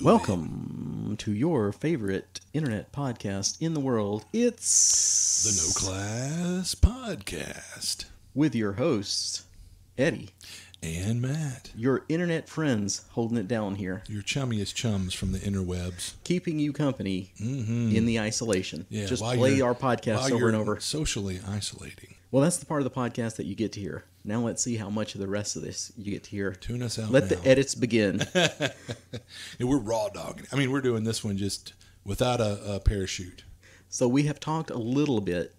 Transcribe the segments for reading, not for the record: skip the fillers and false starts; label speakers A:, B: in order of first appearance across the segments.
A: Welcome to your favorite internet podcast in the world. It's
B: The No Class Podcast
A: with your hosts, Eddie
B: and Matt,
A: your internet friends holding it down here,
B: your chummiest chums from the interwebs,
A: keeping you company in the isolation.
B: Yeah,
A: just play our podcast over and over.
B: Socially isolating.
A: Well, that's the part of the podcast that you get to hear. Now let's see how much of the rest of this you get to hear.
B: Tune us out.
A: Let the edits begin.
B: We're raw dogging. I mean, we're doing this one just without a parachute.
A: So we have talked a little bit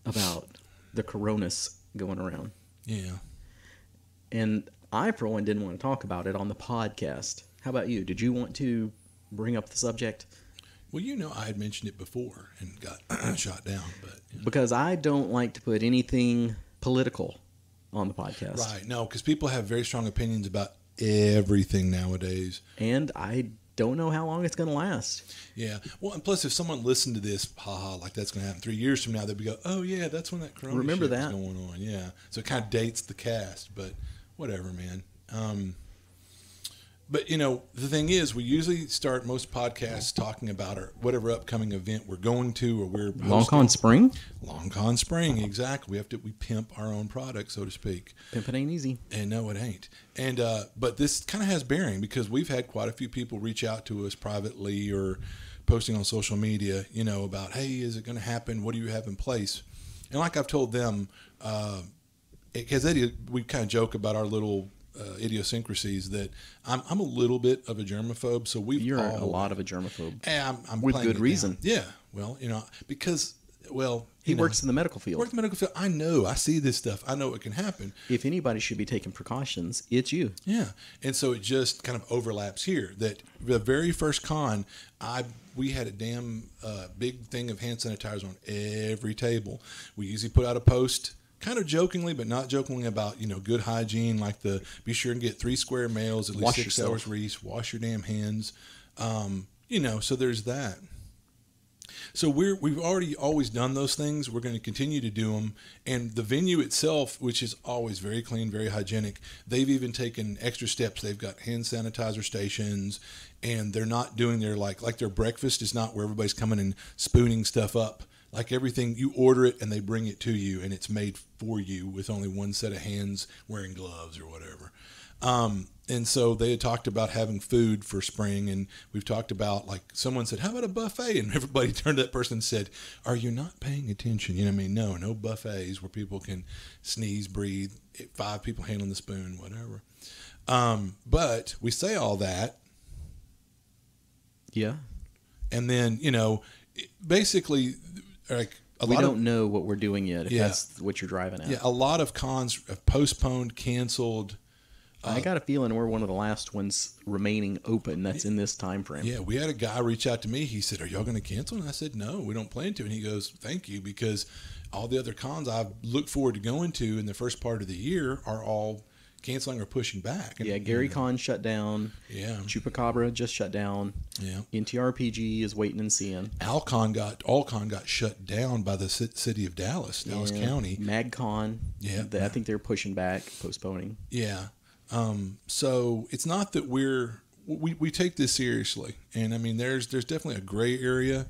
A: about the coronas going around.
B: Yeah.
A: And I, for one, didn't want to talk about it on the podcast. How about you? Did you want to bring up the subject?
B: Well, you know, I had mentioned it before and got shot down, but
A: because I don't like to put anything political on the podcast.
B: Right. No, because people have very strong opinions about everything nowadays.
A: And I don't know how long it's going to last.
B: Yeah. Well, and plus, if someone listened to this, like that's going to happen 3 years from now, they'd be go, oh, yeah, that's when that corona
A: Remember
B: shit
A: that?
B: was going on. Yeah. So it kind of dates the cast, but whatever, man. But, you know, the thing is, we usually start most podcasts talking about whatever upcoming event we're going to or we're hosting.
A: Long Con Spring?
B: Long Con Spring, exactly. We pimp our own product, so to speak.
A: Pimping ain't easy.
B: And no, it ain't. And but this kind of has bearing because we've had quite a few people reach out to us privately or posting on social media, you know, about, hey, is it going to happen? What do you have in place? And like I've told them, because we kind of joke about our little idiosyncrasies that I'm a little bit of a germaphobe, so
A: You're a lot of a germaphobe.
B: I'm
A: with good reason.
B: Yeah, well, you know, because
A: he works in the medical field.
B: Works in the medical field. I know. I see this stuff. I know what can happen.
A: If anybody should be taking precautions, it's you.
B: Yeah, and so it just kind of overlaps here. That the very first con, we had a damn big thing of hand sanitizer on every table. We usually put out a post, kind of jokingly, but not jokingly, about, you know, good hygiene, like be sure and get 3 square meals, at least
A: Wash
B: 6
A: yourself.
B: hours for each, wash your damn hands. You know, so there's that. So we've already always done those things. We're going to continue to do them. And the venue itself, which is always very clean, very hygienic, they've even taken extra steps. They've got hand sanitizer stations, and they're not doing their like their breakfast is not where everybody's coming and spooning stuff up. Like everything, you order it and they bring it to you, and it's made for you with only one set of hands wearing gloves or whatever. And so they had talked about having food for spring, and we've talked about, like, someone said, how about a buffet? And everybody turned to that person and said, are you not paying attention? You know what I mean? No buffets where people can sneeze, breathe, 5 people handling the spoon, whatever. But we say all that.
A: Yeah.
B: And then, you know, basically, like,
A: we don't know what we're doing yet, if that's what you're driving at.
B: Yeah, a lot of cons have postponed, canceled.
A: I got a feeling we're one of the last ones remaining open that's in this time frame.
B: Yeah, we had a guy reach out to me. He said, are y'all going to cancel? And I said, no, we don't plan to. And he goes, thank you, because all the other cons I've looked forward to going to in the first part of the year are all canceling or pushing back. And,
A: yeah, Gary Con shut down.
B: Yeah.
A: Chupacabra just shut down.
B: Yeah.
A: NTRPG is waiting and seeing.
B: Allcon got shut down by the city of Dallas County.
A: MagCon.
B: Yeah.
A: I think they're pushing back, postponing.
B: Yeah. So it's not that we take this seriously. And I mean, there's definitely a gray area.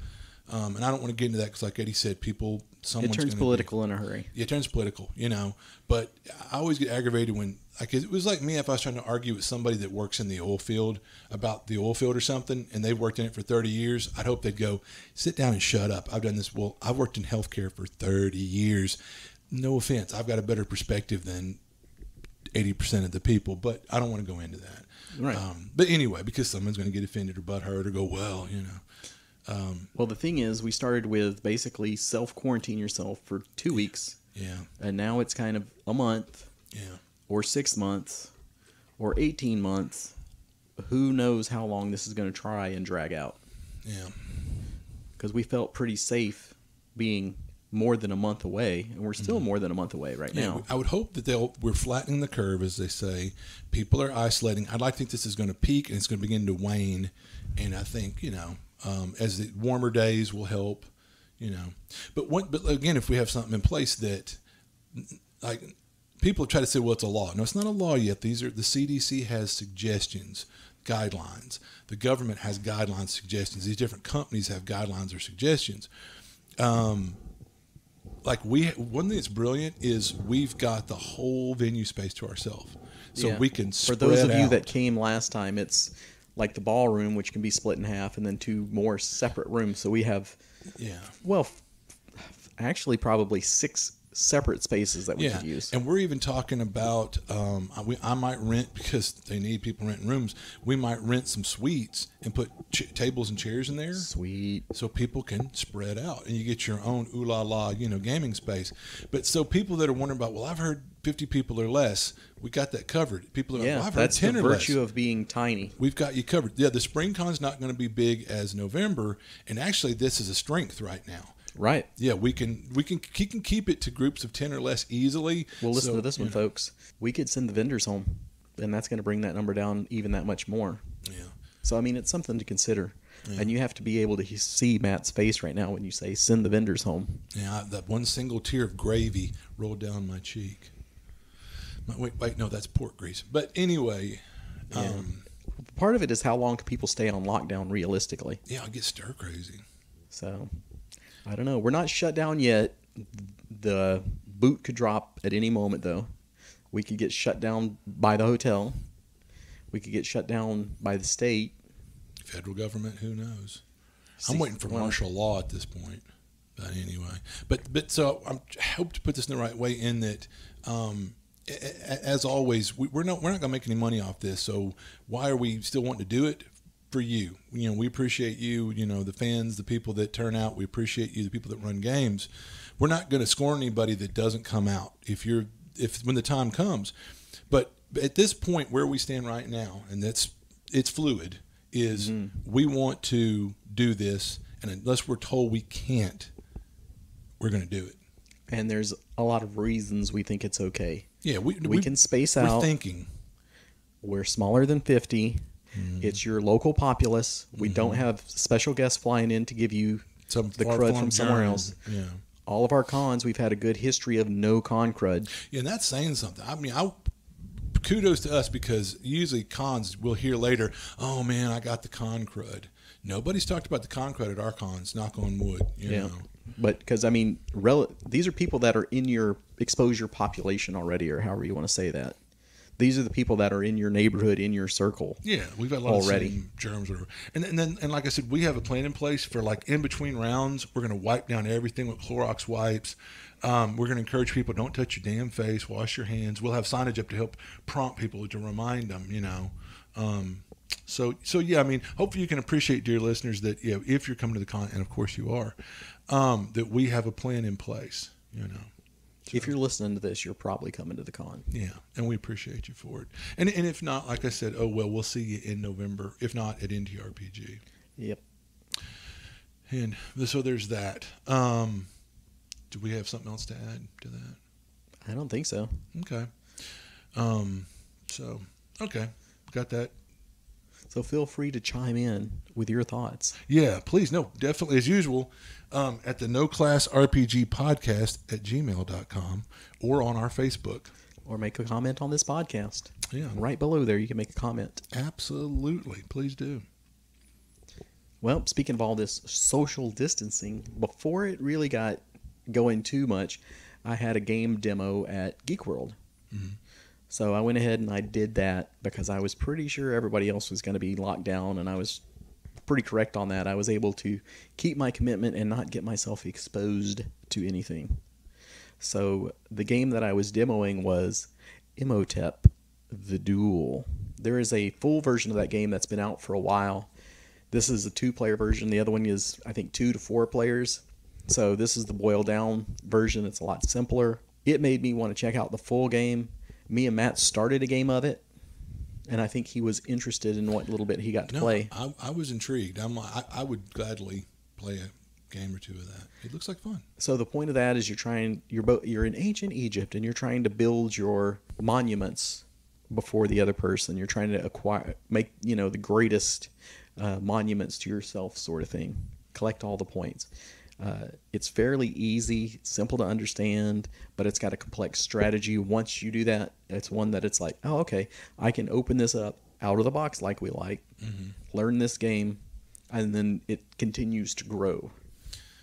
B: And I don't want to get into that because, like Eddie said, it
A: turns political in a hurry.
B: Yeah, it turns political, you know. But I always get aggravated when, like, it was like me if I was trying to argue with somebody that works in the oil field about the oil field or something, and they've worked in it for 30 years. I'd hope they'd go, sit down and shut up. I've done this. Well, I've worked in healthcare for 30 years. No offense. I've got a better perspective than 80% of the people, but I don't want to go into that.
A: Right.
B: But anyway, because someone's going to get offended or butthurt or go, well, you know.
A: Well, the thing is, we started with basically self-quarantine yourself for 2 weeks.
B: Yeah.
A: And now it's kind of a month.
B: Yeah.
A: Or 6 months. Or 18 months. Who knows how long this is going to try and drag out.
B: Yeah.
A: Because we felt pretty safe being more than a month away, and we're still more than a month away right now.
B: I would hope that we're flattening the curve, as they say. People are isolating. I'd like to think this is going to peak and it's going to begin to wane. And I think, you know, As the warmer days will help, But again, if we have something in place that, like, people try to say, well, it's a law. No, it's not a law yet. The CDC has suggestions, guidelines. The government has guidelines, suggestions. These different companies have guidelines or suggestions. One thing that's brilliant is we've got the whole venue space to ourselves, so we can spread out.
A: For those of you that came last time, it's like the ballroom, which can be split in half, and then 2 more separate rooms. So we have, actually probably 6 separate spaces that we could use.
B: And we're even talking about, I might rent, because they need people renting rooms, we might rent some suites and put tables and chairs in there.
A: Sweet.
B: So people can spread out and you get your own ooh la la, gaming space. But so people that are wondering about, well, I've heard 50 people or less, we got that covered. People are like, well, I've heard 10 or less.
A: That's the virtue of being tiny.
B: We've got you covered. Yeah, the spring con's not going to be big as November, and actually this is a strength right now.
A: Right.
B: Yeah, we can keep it to groups of 10 or less easily.
A: Well, listen to this one, folks. We could send the vendors home, and that's going to bring that number down even that much more.
B: Yeah.
A: So, I mean, it's something to consider. Yeah. And you have to be able to see Matt's face right now when you say send the vendors home.
B: Yeah, that one single tear of gravy rolled down my cheek. Wait, no, that's pork grease. But anyway.
A: Part of it is how long can people stay on lockdown realistically?
B: Yeah, I get stir crazy.
A: So, I don't know. We're not shut down yet. The boot could drop at any moment, though. We could get shut down by the hotel. We could get shut down by the state.
B: Federal government, who knows? I'm waiting for martial law at this point. But anyway. But so I hope to put this in the right way, in that, as always, we're not going to make any money off this. So why are we still wanting to do it? For you, we appreciate you, the fans, the people that turn out. We appreciate you, the people that run games. We're not going to scorn anybody that doesn't come out if when the time comes. But at this point where we stand right now, and it's fluid, is we want to do this, and unless we're told we can't, we're going to do it.
A: And there's a lot of reasons we think it's okay.
B: Yeah, we
A: can space out.
B: We're thinking.
A: We're smaller than 50. It's your local populace. We don't have special guests flying in to give you the crud from somewhere else.
B: Yeah.
A: All of our cons, we've had a good history of no con crud.
B: Yeah, and that's saying something. I mean, kudos to us, because usually cons we'll hear later, oh man, I got the con crud. Nobody's talked about the con crud at our cons, knock on wood. You know.
A: But because, I mean, these are people that are in your exposure population already, or however you want to say that. These are the people that are in your neighborhood, in your circle.
B: Yeah, we've got a lot already. Of the same germs. And like I said, we have a plan in place for, like, in between rounds. We're going to wipe down everything with Clorox wipes. We're going to encourage people, don't touch your damn face, wash your hands. We'll have signage up to help prompt people, to remind them, So yeah, I mean, hopefully you can appreciate, dear listeners, that if you're coming to the con, and of course you are, that we have a plan in place, So,
A: if you're listening to this, you're probably coming to the con.
B: Yeah, and we appreciate you for it. And if not, like I said, we'll see you in November. If not, at NTRPG.
A: Yep.
B: And so there's that. Do we have something else to add to that?
A: I don't think so.
B: Okay. Okay, got that.
A: So feel free to chime in with your thoughts.
B: Yeah, please. No, definitely, as usual, at the No Class RPG Podcast at gmail.com, or on our Facebook.
A: Or make a comment on this podcast.
B: Yeah.
A: Right below there, you can make a comment.
B: Absolutely. Please do.
A: Well, speaking of all this social distancing, before it really got going too much, I had a game demo at Geek World. Mm-hmm. So I went ahead and I did that because I was pretty sure everybody else was going to be locked down, and I was pretty correct on that. I was able to keep my commitment and not get myself exposed to anything. So the game that I was demoing was Imhotep the Duel. There is a full version of that game that's been out for a while. This is a 2-player version. The other one is, I think, 2 to 4 players. So this is the boiled down version. It's a lot simpler. It made me want to check out the full game. Me and Matt started a game of it, and I think he was interested in what little bit he got to play.
B: I was intrigued. I would gladly play a game or two of that. It looks like fun.
A: So the point of that is you're in ancient Egypt, and you're trying to build your monuments before the other person. You're trying to make the greatest monuments to yourself sort of thing. Collect all the points. It's fairly easy, simple to understand, but it's got a complex strategy. Once you do that, it's one that it's like, oh, okay, I can open this up out of the box like we like, learn this game, and then it continues to grow.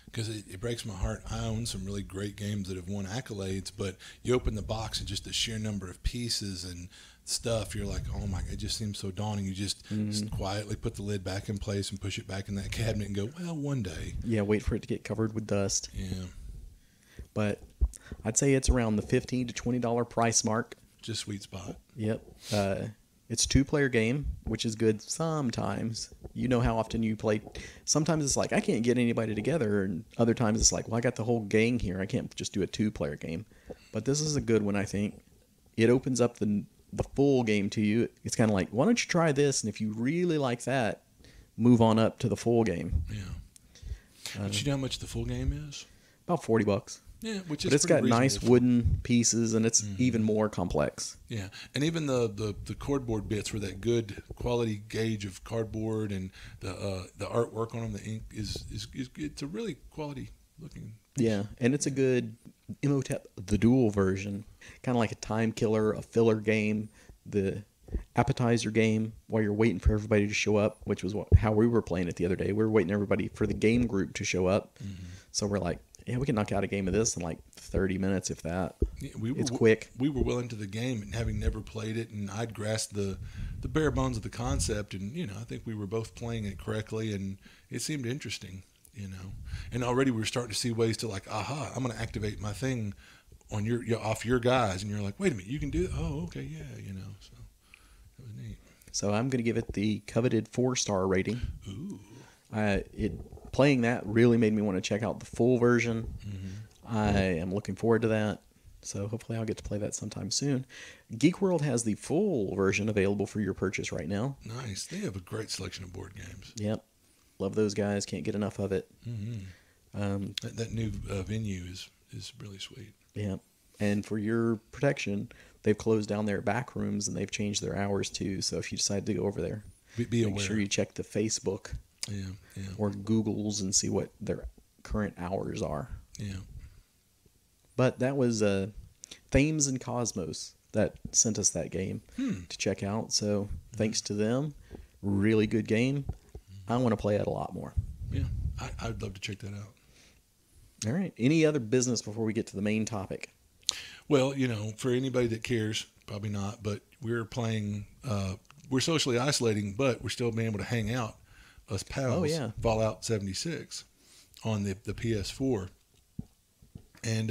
B: Because it breaks my heart. I own some really great games that have won accolades, but you open the box and just the sheer number of pieces and stuff, you're like, oh my, it just seems so daunting. You just quietly put the lid back in place and push it back in that cabinet and go, well, one day.
A: Yeah, wait for it to get covered with dust.
B: Yeah.
A: But I'd say it's around the $15 to $20 price mark.
B: Just sweet spot.
A: Yep. It's a two-player game, which is good sometimes. You know how often you play. Sometimes it's like, I can't get anybody together, and other times it's like, well, I got the whole gang here. I can't just do a two-player game. But this is a good one, I think. It opens up the full game to you. It's kind of like, why don't you try this? And if you really like that, move on up to the full game.
B: Yeah. But you know how much the full game is?
A: About $40.
B: Yeah, which is
A: but it's got nice wooden pieces, and it's even more complex.
B: Yeah, and even the cardboard bits were that good quality gauge of cardboard, and the artwork on them, the ink is it's a really quality looking piece.
A: Yeah, and it's a good Imhotep the Duel version, kind of like a time killer, a filler game, the appetizer game while you're waiting for everybody to show up, which was how we were playing it the other day. We were waiting everybody for the game group to show up, so we're like, yeah, we can knock out a game of this in like 30 minutes, if that. Yeah, it's quick.
B: We were well into the game, and having never played it, and I'd grasped the bare bones of the concept, and I think we were both playing it correctly, and it seemed interesting, And already we were starting to see ways to like, aha, I'm going to activate my thing on off your guys, and you're like, wait a minute, you can do that? Oh, okay, yeah, So that was neat.
A: So I'm going to give it the coveted 4-star rating.
B: Ooh.
A: Playing that really made me want to check out the full version. I am looking forward to that. So hopefully I'll get to play that sometime soon. Geek World has the full version available for your purchase right now.
B: Nice. They have a great selection of board games.
A: Yep. Love those guys. Can't get enough of it.
B: That new venue is really sweet.
A: Yeah. And for your protection, they've closed down their back rooms, and they've changed their hours too. So if you decide to go over there,
B: be aware.
A: Make sure you check the Facebook.
B: Yeah.
A: Or Google's and see what their current hours are.
B: Yeah.
A: But that was Thames and Cosmos that sent us that game to check out. So thanks to them, really good game. I want to play it a lot more.
B: Yeah, I'd love to check that out.
A: All right. Any other business before we get to the main topic?
B: Well, for anybody that cares, probably not, but we're playing, we're socially isolating, but we're still being able to hang out, us pals.
A: Oh, yeah.
B: Fallout 76 on the PS4. And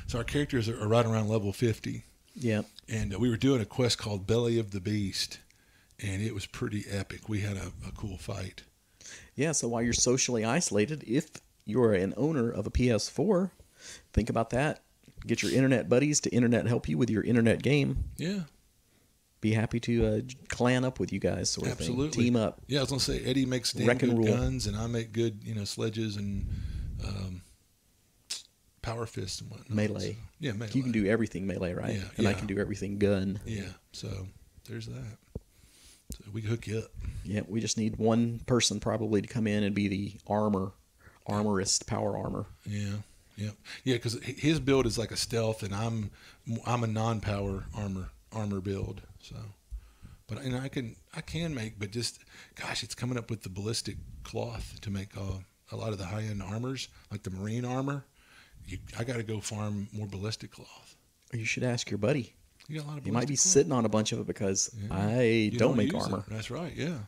B: so our characters are right around level 50.
A: Yeah.
B: And we were doing a quest called Belly of the Beast, and it was pretty epic. We had a cool fight.
A: Yeah, so while you're socially isolated, if you're an owner of a PS4, think about that. Get your internet buddies to internet help you with your internet game.
B: Yeah.
A: Be happy to clan up with you guys, sort of
B: Absolutely.
A: thing. Team up.
B: Yeah, I was going to say, Eddie makes damn good guns, and I make good, sledges and power fists and whatnot.
A: Melee.
B: So, yeah, melee.
A: You can do everything melee, right?
B: Yeah,
A: and I can do everything gun.
B: Yeah, so there's that. So we can hook you up.
A: Yeah, we just need one person probably to come in and be the armorist, power armor.
B: Yeah. Yeah, because his build is like a stealth, and I'm a non-power armor build. So, but I can make, but just gosh, it's coming up with the ballistic cloth to make a lot of the high-end armors, like the marine armor. I got to go farm more ballistic cloth.
A: You should ask your buddy.
B: You got a lot of.
A: He might be
B: cloth?
A: sitting on a bunch of it because I don't make armor.
B: It. That's right. Yeah.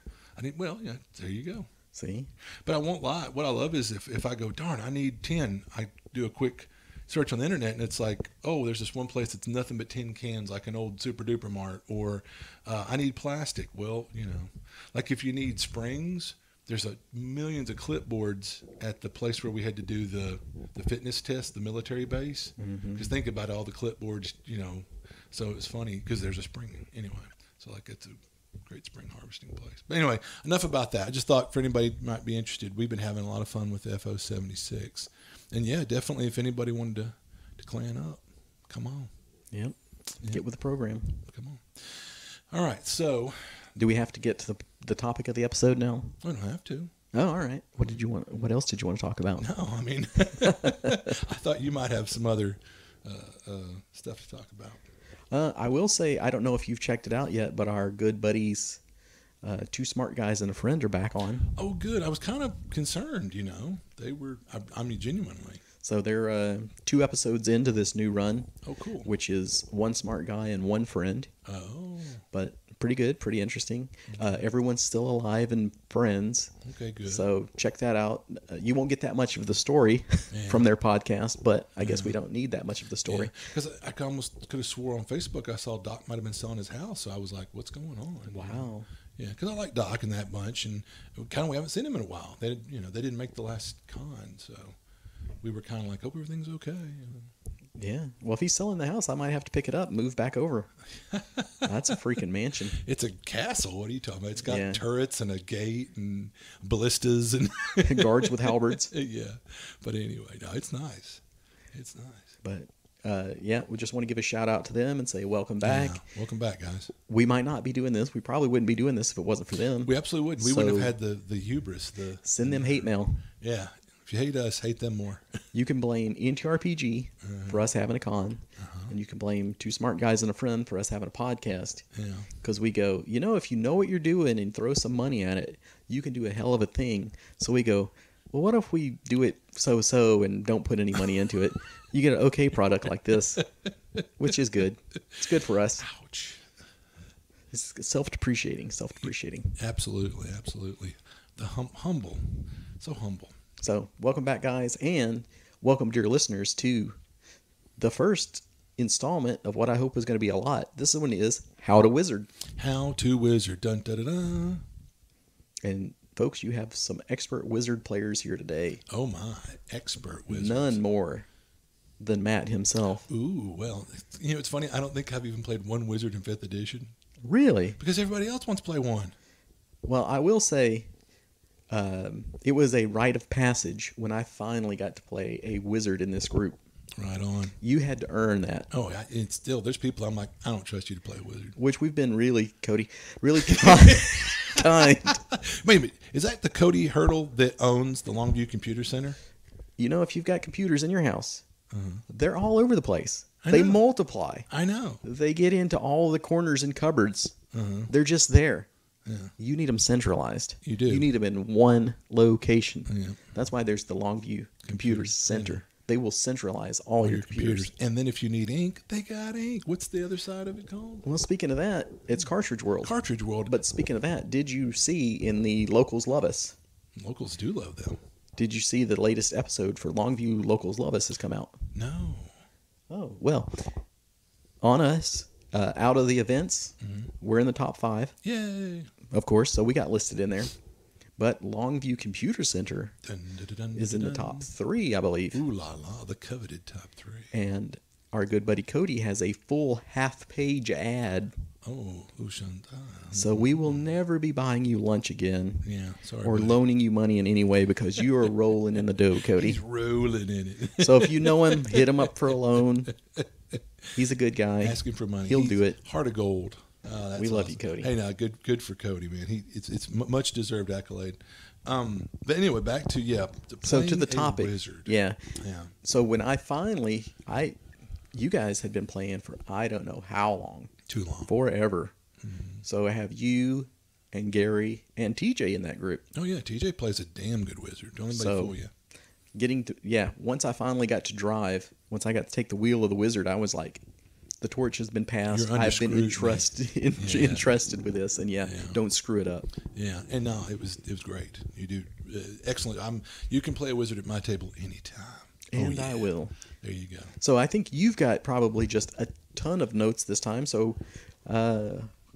B: Yeah. There you go.
A: See.
B: But I won't lie. What I love is if I go, darn, I need 10. I do a quick search on the internet, and it's like, oh, there's this one place that's nothing but tin cans, like an old Super Duper Mart, or I need plastic. Well, like if you need springs, there's millions of clipboards at the place where we had to do the fitness test, the military base. Because think about all the clipboards, So it's funny because there's a spring anyway. So like it's a great spring harvesting place. But anyway, enough about that. I just thought for anybody who might be interested, we've been having a lot of fun with FO76. And yeah, definitely if anybody wanted to clan up, come on.
A: Yep. Get with the program.
B: Come on. All right. So
A: Do we have to get to the topic of the episode now?
B: I don't have to.
A: Oh, all right. What else did you want to talk about?
B: No, I mean, I thought you might have some other stuff to talk about.
A: I will say, I don't know if you've checked it out yet, but our good buddies, Two Smart Guys and a Friend, are back on.
B: Oh, good. I was kind of concerned, They were, I mean, genuinely.
A: So they're 2 episodes into this new run.
B: Oh, cool.
A: Which is 1 smart guy and 1 friend.
B: Oh.
A: But pretty good, pretty interesting. Everyone's still alive and friends.
B: Okay, good.
A: So check that out. You won't get that much of the story from their podcast, but I guess we don't need that much of the story.
B: Because I almost could have swore on Facebook I saw Doc might have been selling his house, so I was like, what's going on?
A: Wow.
B: Yeah, because I like Doc in that bunch, and kind of we haven't seen him in a while. They didn't make the last con, so we were kind of like, hope everything's okay.
A: Yeah. Well, if he's selling the house, I might have to pick it up, move back over. That's a freaking mansion.
B: It's a castle. What are you talking about? It's got turrets and a gate and ballistas and
A: guards with halberds.
B: Yeah. But anyway, no, it's nice. It's nice.
A: But we just want to give a shout out to them and say welcome back.
B: Yeah. Welcome back, guys.
A: We might not be doing this. We probably wouldn't be doing this if it wasn't for them.
B: We absolutely wouldn't. We wouldn't have had the hubris.
A: Send them hate mail.
B: Yeah. If you hate us, hate them more.
A: You can blame NTRPG for us having a con, and you can blame Two Smart Guys and a Friend for us having a podcast.
B: Yeah.
A: Because we go, if you know what you're doing and throw some money at it, you can do a hell of a thing. So we go, well, what if we do it so and don't put any money into it? You get an okay product like this, which is good. It's good for us.
B: Ouch.
A: It's self-depreciating.
B: Absolutely, absolutely. The humble, so humble.
A: So, welcome back, guys, and welcome, dear listeners, to the first installment of what I hope is going to be a lot. This one is How to Wizard.
B: How to Wizard. Dun, da, da, da.
A: And, folks, you have some expert wizard players here today.
B: Oh, my. Expert wizards.
A: None more than Matt himself.
B: Ooh, well, it's funny. I don't think I've even played one wizard in 5th edition.
A: Really?
B: Because everybody else wants to play one.
A: Well, I will say... it was a rite of passage when I finally got to play a wizard in this group.
B: Right on.
A: You had to earn that.
B: Oh, it's still, there's people I'm like, I don't trust you to play a wizard.
A: Which we've been Cody, really kind.
B: Wait a minute. Is that the Cody Hurdle that owns the Longview Computer Center?
A: If you've got computers in your house, they're all over the place.
B: I
A: They
B: know.
A: multiply.
B: I know.
A: They get into all the corners and cupboards. They're just there.
B: Yeah.
A: You need them centralized.
B: You do.
A: You need them in one location.
B: Yeah.
A: That's why there's the Longview Computer Center. Yeah. They will centralize all your computers.
B: And then if you need ink, they got ink. What's the other side of it called?
A: Well, speaking of that, it's Cartridge World.
B: Cartridge World.
A: But speaking of that, did you see in the Locals Love Us?
B: Locals do love them.
A: Did you see the latest episode for Longview Locals Love Us has come out?
B: No.
A: Oh, well, on us, out of the events, we're in the top 5.
B: Yay.
A: Of course, so we got listed in there. But Longview Computer Center is in the top 3, I believe.
B: Ooh la la, the coveted top 3.
A: And our good buddy Cody has a full half-page ad.
B: Oh, Ushanta.
A: So we will never be buying you lunch again.
B: Yeah, sorry.
A: Or loaning you money in any way because you are rolling in the dough, Cody.
B: He's rolling in it.
A: So if you know him, hit him up for a loan. He's a good guy.
B: Ask him for money.
A: He'll do it.
B: Heart of gold.
A: We love you, Cody.
B: Hey, now good for Cody, man. It's much deserved accolade. But anyway, back to
A: So to the topic,
B: wizard.
A: Yeah.
B: Yeah.
A: So when I finally, you guys had been playing for I don't know how long.
B: Too long.
A: Forever. So I have you and Gary and TJ in that group.
B: Oh yeah, TJ plays a damn good wizard. Don't anybody fool you.
A: Once I finally got to drive, once I got to take the wheel of the wizard, I was like, the torch has been passed. I've been entrusted with this, and don't screw it up.
B: Yeah, and no, it was great. You do excellent. You can play a wizard at my table anytime,
A: and I will.
B: There you go.
A: So I think you've got probably just a ton of notes this time. So,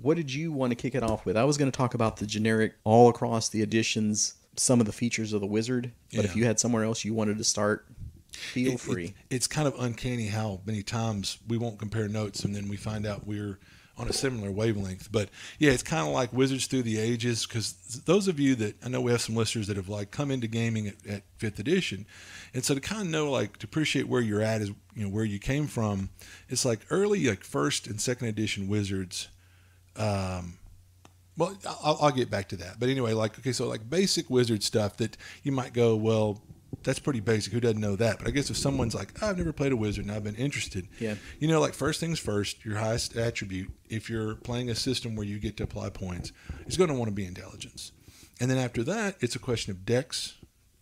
A: what did you want to kick it off with? I was going to talk about the generic, all across the editions, some of the features of the wizard. But if you had somewhere else you wanted to start, feel free.
B: It's kind of uncanny how many times we won't compare notes and then we find out we're on a similar wavelength. But yeah, it's kind of like Wizards Through the Ages, because those of you that, I know we have some listeners that have like come into gaming at 5th edition. And so to kind of know, like, to appreciate where you're at is, where you came from. It's like early, like 1st and 2nd edition Wizards Well, I'll get back to that. But anyway, like, okay, so like basic wizard stuff that you might go, well, that's pretty basic. Who doesn't know that? But I guess if someone's like, oh, I've never played a wizard and I've been interested.
A: Yeah.
B: You know, like first things first, your highest attribute, if you're playing a system where you get to apply points, is going to want to be intelligence. And then after that, it's a question of dex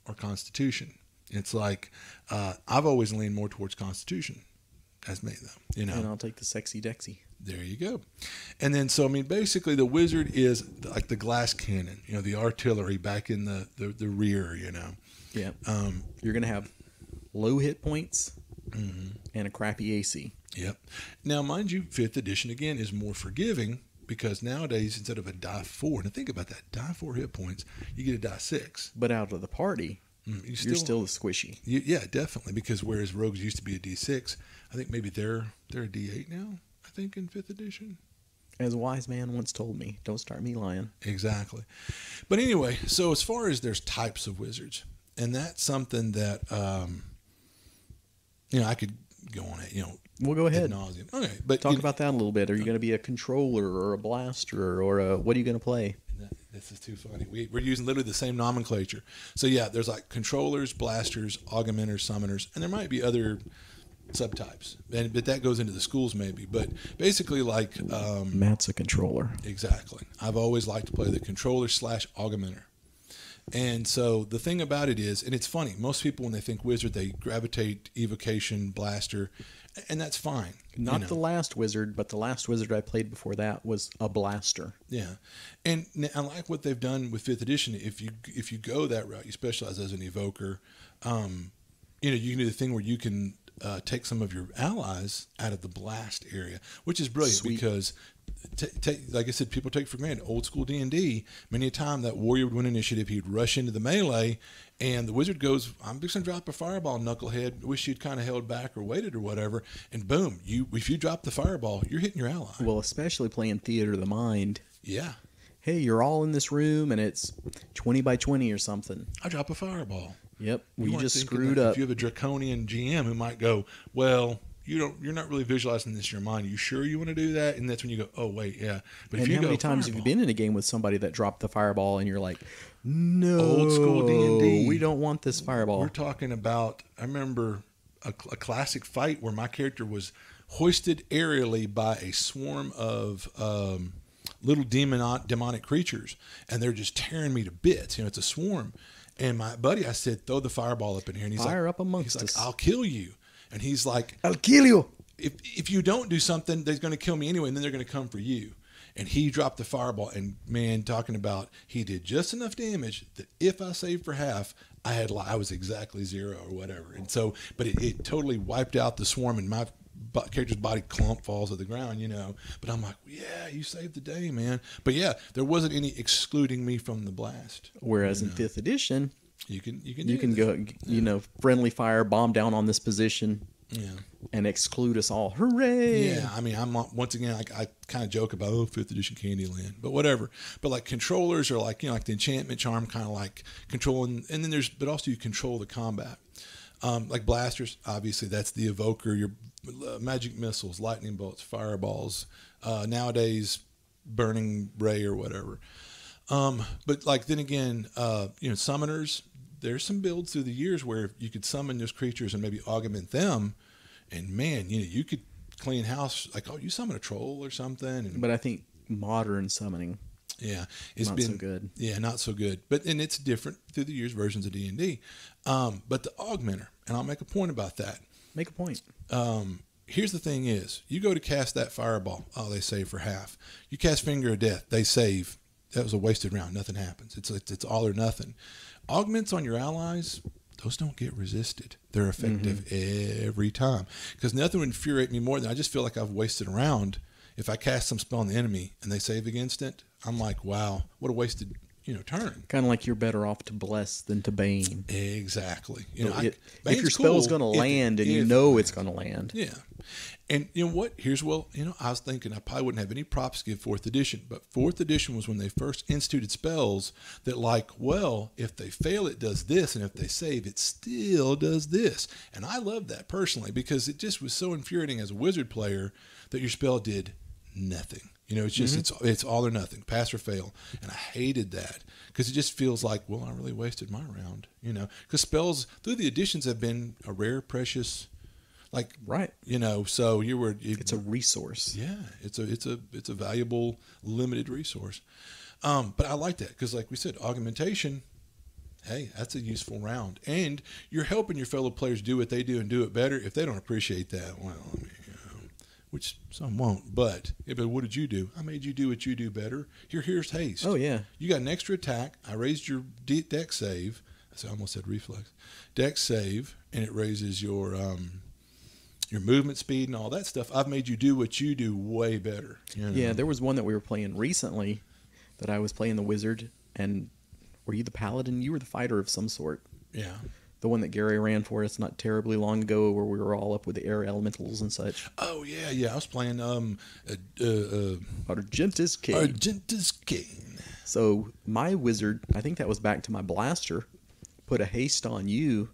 B: or constitution. It's like, I've always leaned more towards constitution. That's me, though. You know,
A: And I'll take the sexy Dexy.
B: there you go. And then, so, I mean, basically the wizard is like the glass cannon, you know, the artillery back in the rear, you know.
A: Yeah. You're going to have low hit points and a crappy AC.
B: Yep. Now, mind you, 5th edition, again, is more forgiving because nowadays, instead of a die 4, now think about that, die 4 hit points, you get a die 6.
A: But out of the party, you're still the squishy.
B: Yeah, definitely, because whereas rogues used to be a D6, I think maybe they're a D8 now, I think, in 5th edition.
A: As a wise man once told me, don't start me lying.
B: Exactly. But anyway, so as far as there's types of wizards, and that's something that, you know, I could go on it, you know.
A: We'll go ahead.
B: Ad nauseam. Okay, but
A: Talk about that a little bit. Are you going to be a controller or a blaster or what are you going to play?
B: This is too funny. We're using literally the same nomenclature. So yeah, there's like controllers, blasters, augmenters, summoners, and there might be other subtypes. But that goes into the schools maybe. But basically, like
A: Matt's a controller.
B: Exactly. I've always liked to play the controller / augmenter. And so the thing about it is, and it's funny, most people when they think wizard, they gravitate evocation, blaster, and that's fine.
A: Not the last wizard, but the last wizard I played before that was a blaster.
B: Yeah, and I like what they've done with 5th edition. If you go that route, you specialize as an evoker. You know, you can do the thing where you can take some of your allies out of the blast area, which is brilliant. Sweet. Because, like I said, people take for granted old school D&D. Many a time that warrior would win initiative, he'd rush into the melee, and the wizard goes, "I'm just gonna drop a fireball, knucklehead. Wish you'd kind of held back or waited or whatever." And boom, if you drop the fireball, you're hitting your ally.
A: Well, especially playing Theater of the Mind.
B: Yeah.
A: Hey, you're all in this room, and it's 20 by 20 or something.
B: I drop a fireball.
A: Yep, you just screwed up.
B: If you have a draconian GM who might go, well, you're not really visualizing this in your mind. You sure you want to do that? And that's when you go, oh wait, yeah. But
A: and
B: if you
A: how
B: go,
A: many times have you been in a game with somebody that dropped the fireball, and you're like, no,
B: old school D&D,
A: we don't want this fireball.
B: We're talking about. I remember a classic fight where my character was hoisted aerially by a swarm of little demonic creatures, and they're just tearing me to bits. You know, it's a swarm. And my buddy, I said, throw the fireball up in here. And he's
A: Fire
B: like,
A: up amongst us.
B: I'll kill you. And he's like,
A: I'll kill you.
B: If you don't do something, they're going to kill me anyway, and then they're going to come for you. And he dropped the fireball. And man, talking about, he did just enough damage that if I saved for half, I was exactly 0 or whatever. And so, but it totally wiped out the swarm, and my character's body clump falls to the ground, you know. But I'm like, yeah, you saved the day, man. But yeah, there wasn't any excluding me from the blast.
A: Whereas in 5th edition,
B: you can
A: go, you know, friendly fire, bomb down on this position, and exclude us all. Hooray!
B: Yeah, I mean, once again, I kind of joke about 5th edition Candyland, but whatever. But like controllers are like, you know, like the enchantment charm, kind of like controlling, and then but also you control the combat. Like blasters, obviously that's the evoker, your magic missiles, lightning bolts, fireballs, nowadays burning ray or whatever. But like then again, you know, summoners, there's some builds through the years where you could summon those creatures and maybe augment them, and man, you know, you could clean house, like, oh, you summon a troll or something.
A: But I think modern summoning,
B: it's
A: not
B: been
A: so good.
B: Yeah, not so good. And it's different through the years, versions of D&D. But the augmenter, and I'll make a point about that.
A: Make a point.
B: Here's the thing is, you go to cast that fireball, oh, they save for half. You cast Finger of Death, they save. That was a wasted round. Nothing happens. It's all or nothing. Augments on your allies, those don't get resisted. They're effective every time. Because nothing would infuriate me more than I just feel like I've wasted a round. If I cast some spell on the enemy and they save against it, I'm like, wow, what a wasted, you know, turn.
A: Kind of like you're better off to bless than to bane.
B: Exactly. You know,
A: if your spell's going to land and you know it's going to land.
B: Yeah. And you know what? I was thinking I probably wouldn't have any props to give 4th edition, but 4th edition was when they first instituted spells that, like, well, if they fail, it does this, and if they save, it still does this. And I love that personally because it just was so infuriating as a wizard player that your spell did nothing. You know, it's just it's all or nothing, pass or fail, and I hated that because it just feels like, well, I really wasted my round. You know, because spells through the editions have been a rare, precious, like
A: Right.
B: You know, so
A: It's a resource.
B: yeah, it's a valuable limited resource. But I like that because, like we said, augmentation. Hey, that's a useful round, and you're helping your fellow players do what they do and do it better. If they don't appreciate that, well, I mean, which some won't. But what did you do? I made you do what you do better. Here's haste.
A: Oh yeah.
B: You got an extra attack. I raised your deck save. I almost said reflex. Deck save, and it raises your movement speed and all that stuff. I've made you do what you do way better. You know?
A: Yeah, there was one that we were playing recently that I was playing the wizard, and were you the paladin? You were the fighter of some sort.
B: Yeah.
A: The one that Gary ran for us not terribly long ago, where we were all up with the air elementals and such.
B: Oh yeah. I was playing
A: Argentus King.
B: Argentus King.
A: So my wizard, I think that was back to my blaster, put a haste on you,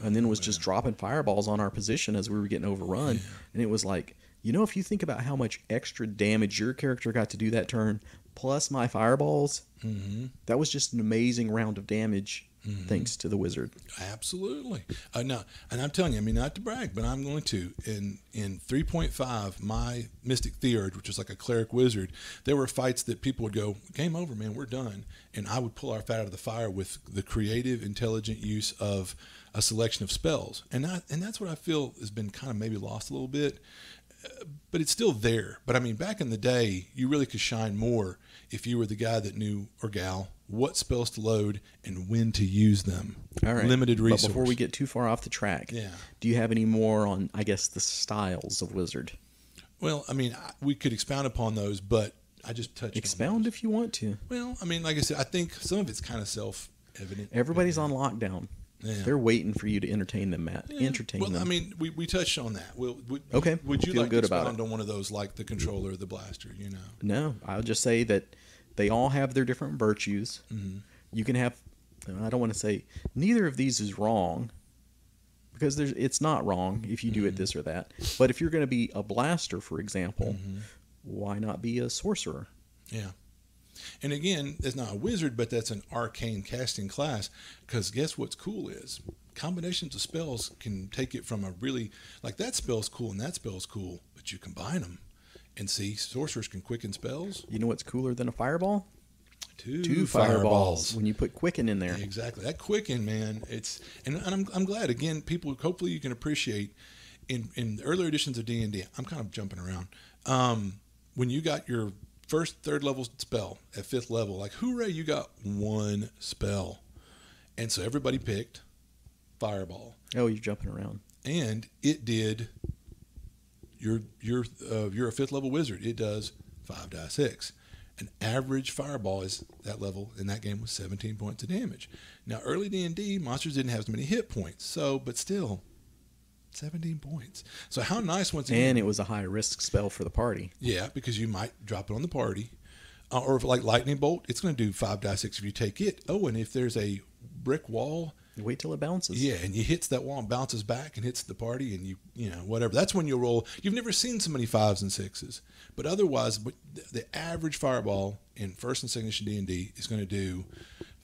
A: and then was just dropping fireballs on our position as we were getting overrun. And it was like, you know, if you think about how much extra damage your character got to do that turn, plus my fireballs, that was just an amazing round of damage, thanks to the wizard.
B: Absolutely. No, and I'm telling you, I mean, not to brag, but I'm going to. In 3.5, my Mystic Theurge, which is like a cleric wizard, there were fights that people would go, game over, man, we're done. And I would pull our fat out of the fire with the creative, intelligent use of a selection of spells. And that's what I feel has been kind of maybe lost a little bit. But it's still there. But I mean, back in the day, you really could shine more if you were the guy that knew, or gal, what spells to load and when to use them.
A: All right.
B: Limited resource.
A: But before we get too far off the track, do you have any more on, I guess, the styles of wizard?
B: Well, I mean, we could expound upon those, but I just touched
A: Expound
B: on
A: if you want to.
B: Well, I mean, like I said, I think some of it's kind of self-evident.
A: Everybody's on lockdown.
B: Yeah.
A: They're waiting for you to entertain them, Matt.
B: Yeah.
A: Entertain them.
B: Well, I mean, we touched on that.
A: Okay.
B: Would you
A: Feel
B: like
A: good
B: to
A: about
B: expound
A: it.
B: on one of those, like the controller or the blaster, you know?
A: No, I'll just say that they all have their different virtues. You can have, I don't want to say, neither of these is wrong, because it's not wrong if you do it this or that. But if you're going to be a blaster, for example, why not be a sorcerer?
B: Yeah. And again, it's not a wizard, but that's an arcane casting class, because guess what's cool is combinations of spells can take it from a really, like that spell's cool and that spell's cool, but you combine them. And see, sorcerers can quicken spells.
A: You know what's cooler than a fireball?
B: Two
A: fireballs. When you put quicken in there.
B: Exactly. That quicken, man, and I'm glad, again, people, hopefully you can appreciate in the earlier editions of D&D, I'm kind of jumping around, when you got your first, third level spell at fifth level, like, hooray, you got one spell. And so everybody picked fireball.
A: Oh, you're jumping around.
B: And it did, you're a fifth level wizard. It does 5d6. An average fireball is that level in that game was 17 points of damage. Now, early D&D, monsters didn't have as many hit points, but still, 17 points. So how nice once again.
A: And it was a high risk spell for the party.
B: Yeah, because you might drop it on the party. Or if like lightning bolt, it's going to do 5d6 if you take it. Oh, and if there's a brick wall,
A: wait till it bounces.
B: yeah, and you hits that wall and bounces back and hits the party, and you know, whatever. That's when you'll roll. You've never seen so many 5s and 6s. But otherwise, the average fireball in first and second edition D&D is going to do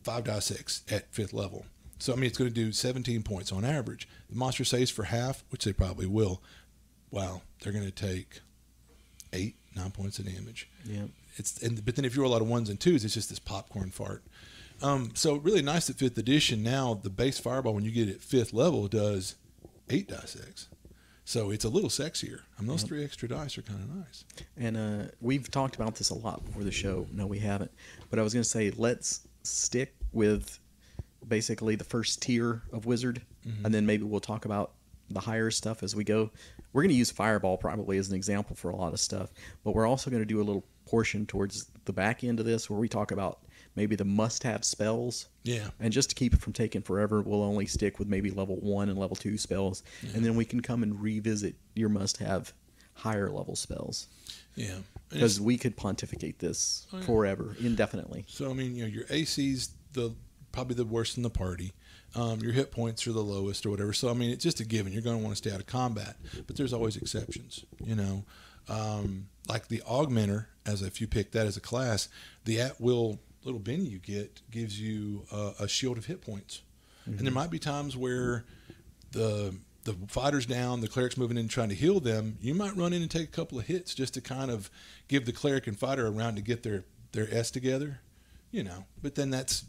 B: 5d6 at fifth level. So, I mean, it's going to do 17 points on average. The monster saves for half, which they probably will. Wow, they're going to take 8, 9 points of damage.
A: Yeah.
B: But then if you roll a lot of 1s and 2s, it's just this popcorn fart. So really nice at 5th edition. Now the base fireball, when you get it at 5th level, does 8d6. So it's a little sexier. I mean, those 3 extra dice are kind of nice. And
A: we've talked about this a lot before the show. No, we haven't. But I was going to say, let's stick with basically the first tier of wizard, and then maybe we'll talk about the higher stuff as we go. We're going to use fireball probably as an example for a lot of stuff, but we're also going to do a little portion towards the back end of this where we talk about maybe the must-have spells.
B: Yeah.
A: And just to keep it from taking forever, we'll only stick with maybe level 1 and level 2 spells, and then we can come and revisit your must-have higher level spells.
B: Yeah.
A: Because we could pontificate this forever, indefinitely.
B: So, I mean, you know, your AC's probably the worst in the party. Your hit points are the lowest or whatever. So, I mean, it's just a given. You're going to want to stay out of combat. But there's always exceptions, you know. Like the Augmenter, if you pick that as a class, the at-will little Benny you get gives you a shield of hit points. Mm-hmm. And there might be times where the fighter's down, the cleric's moving in trying to heal them. You might run in and take a couple of hits just to kind of give the cleric and fighter a round to get their S together, But then that's,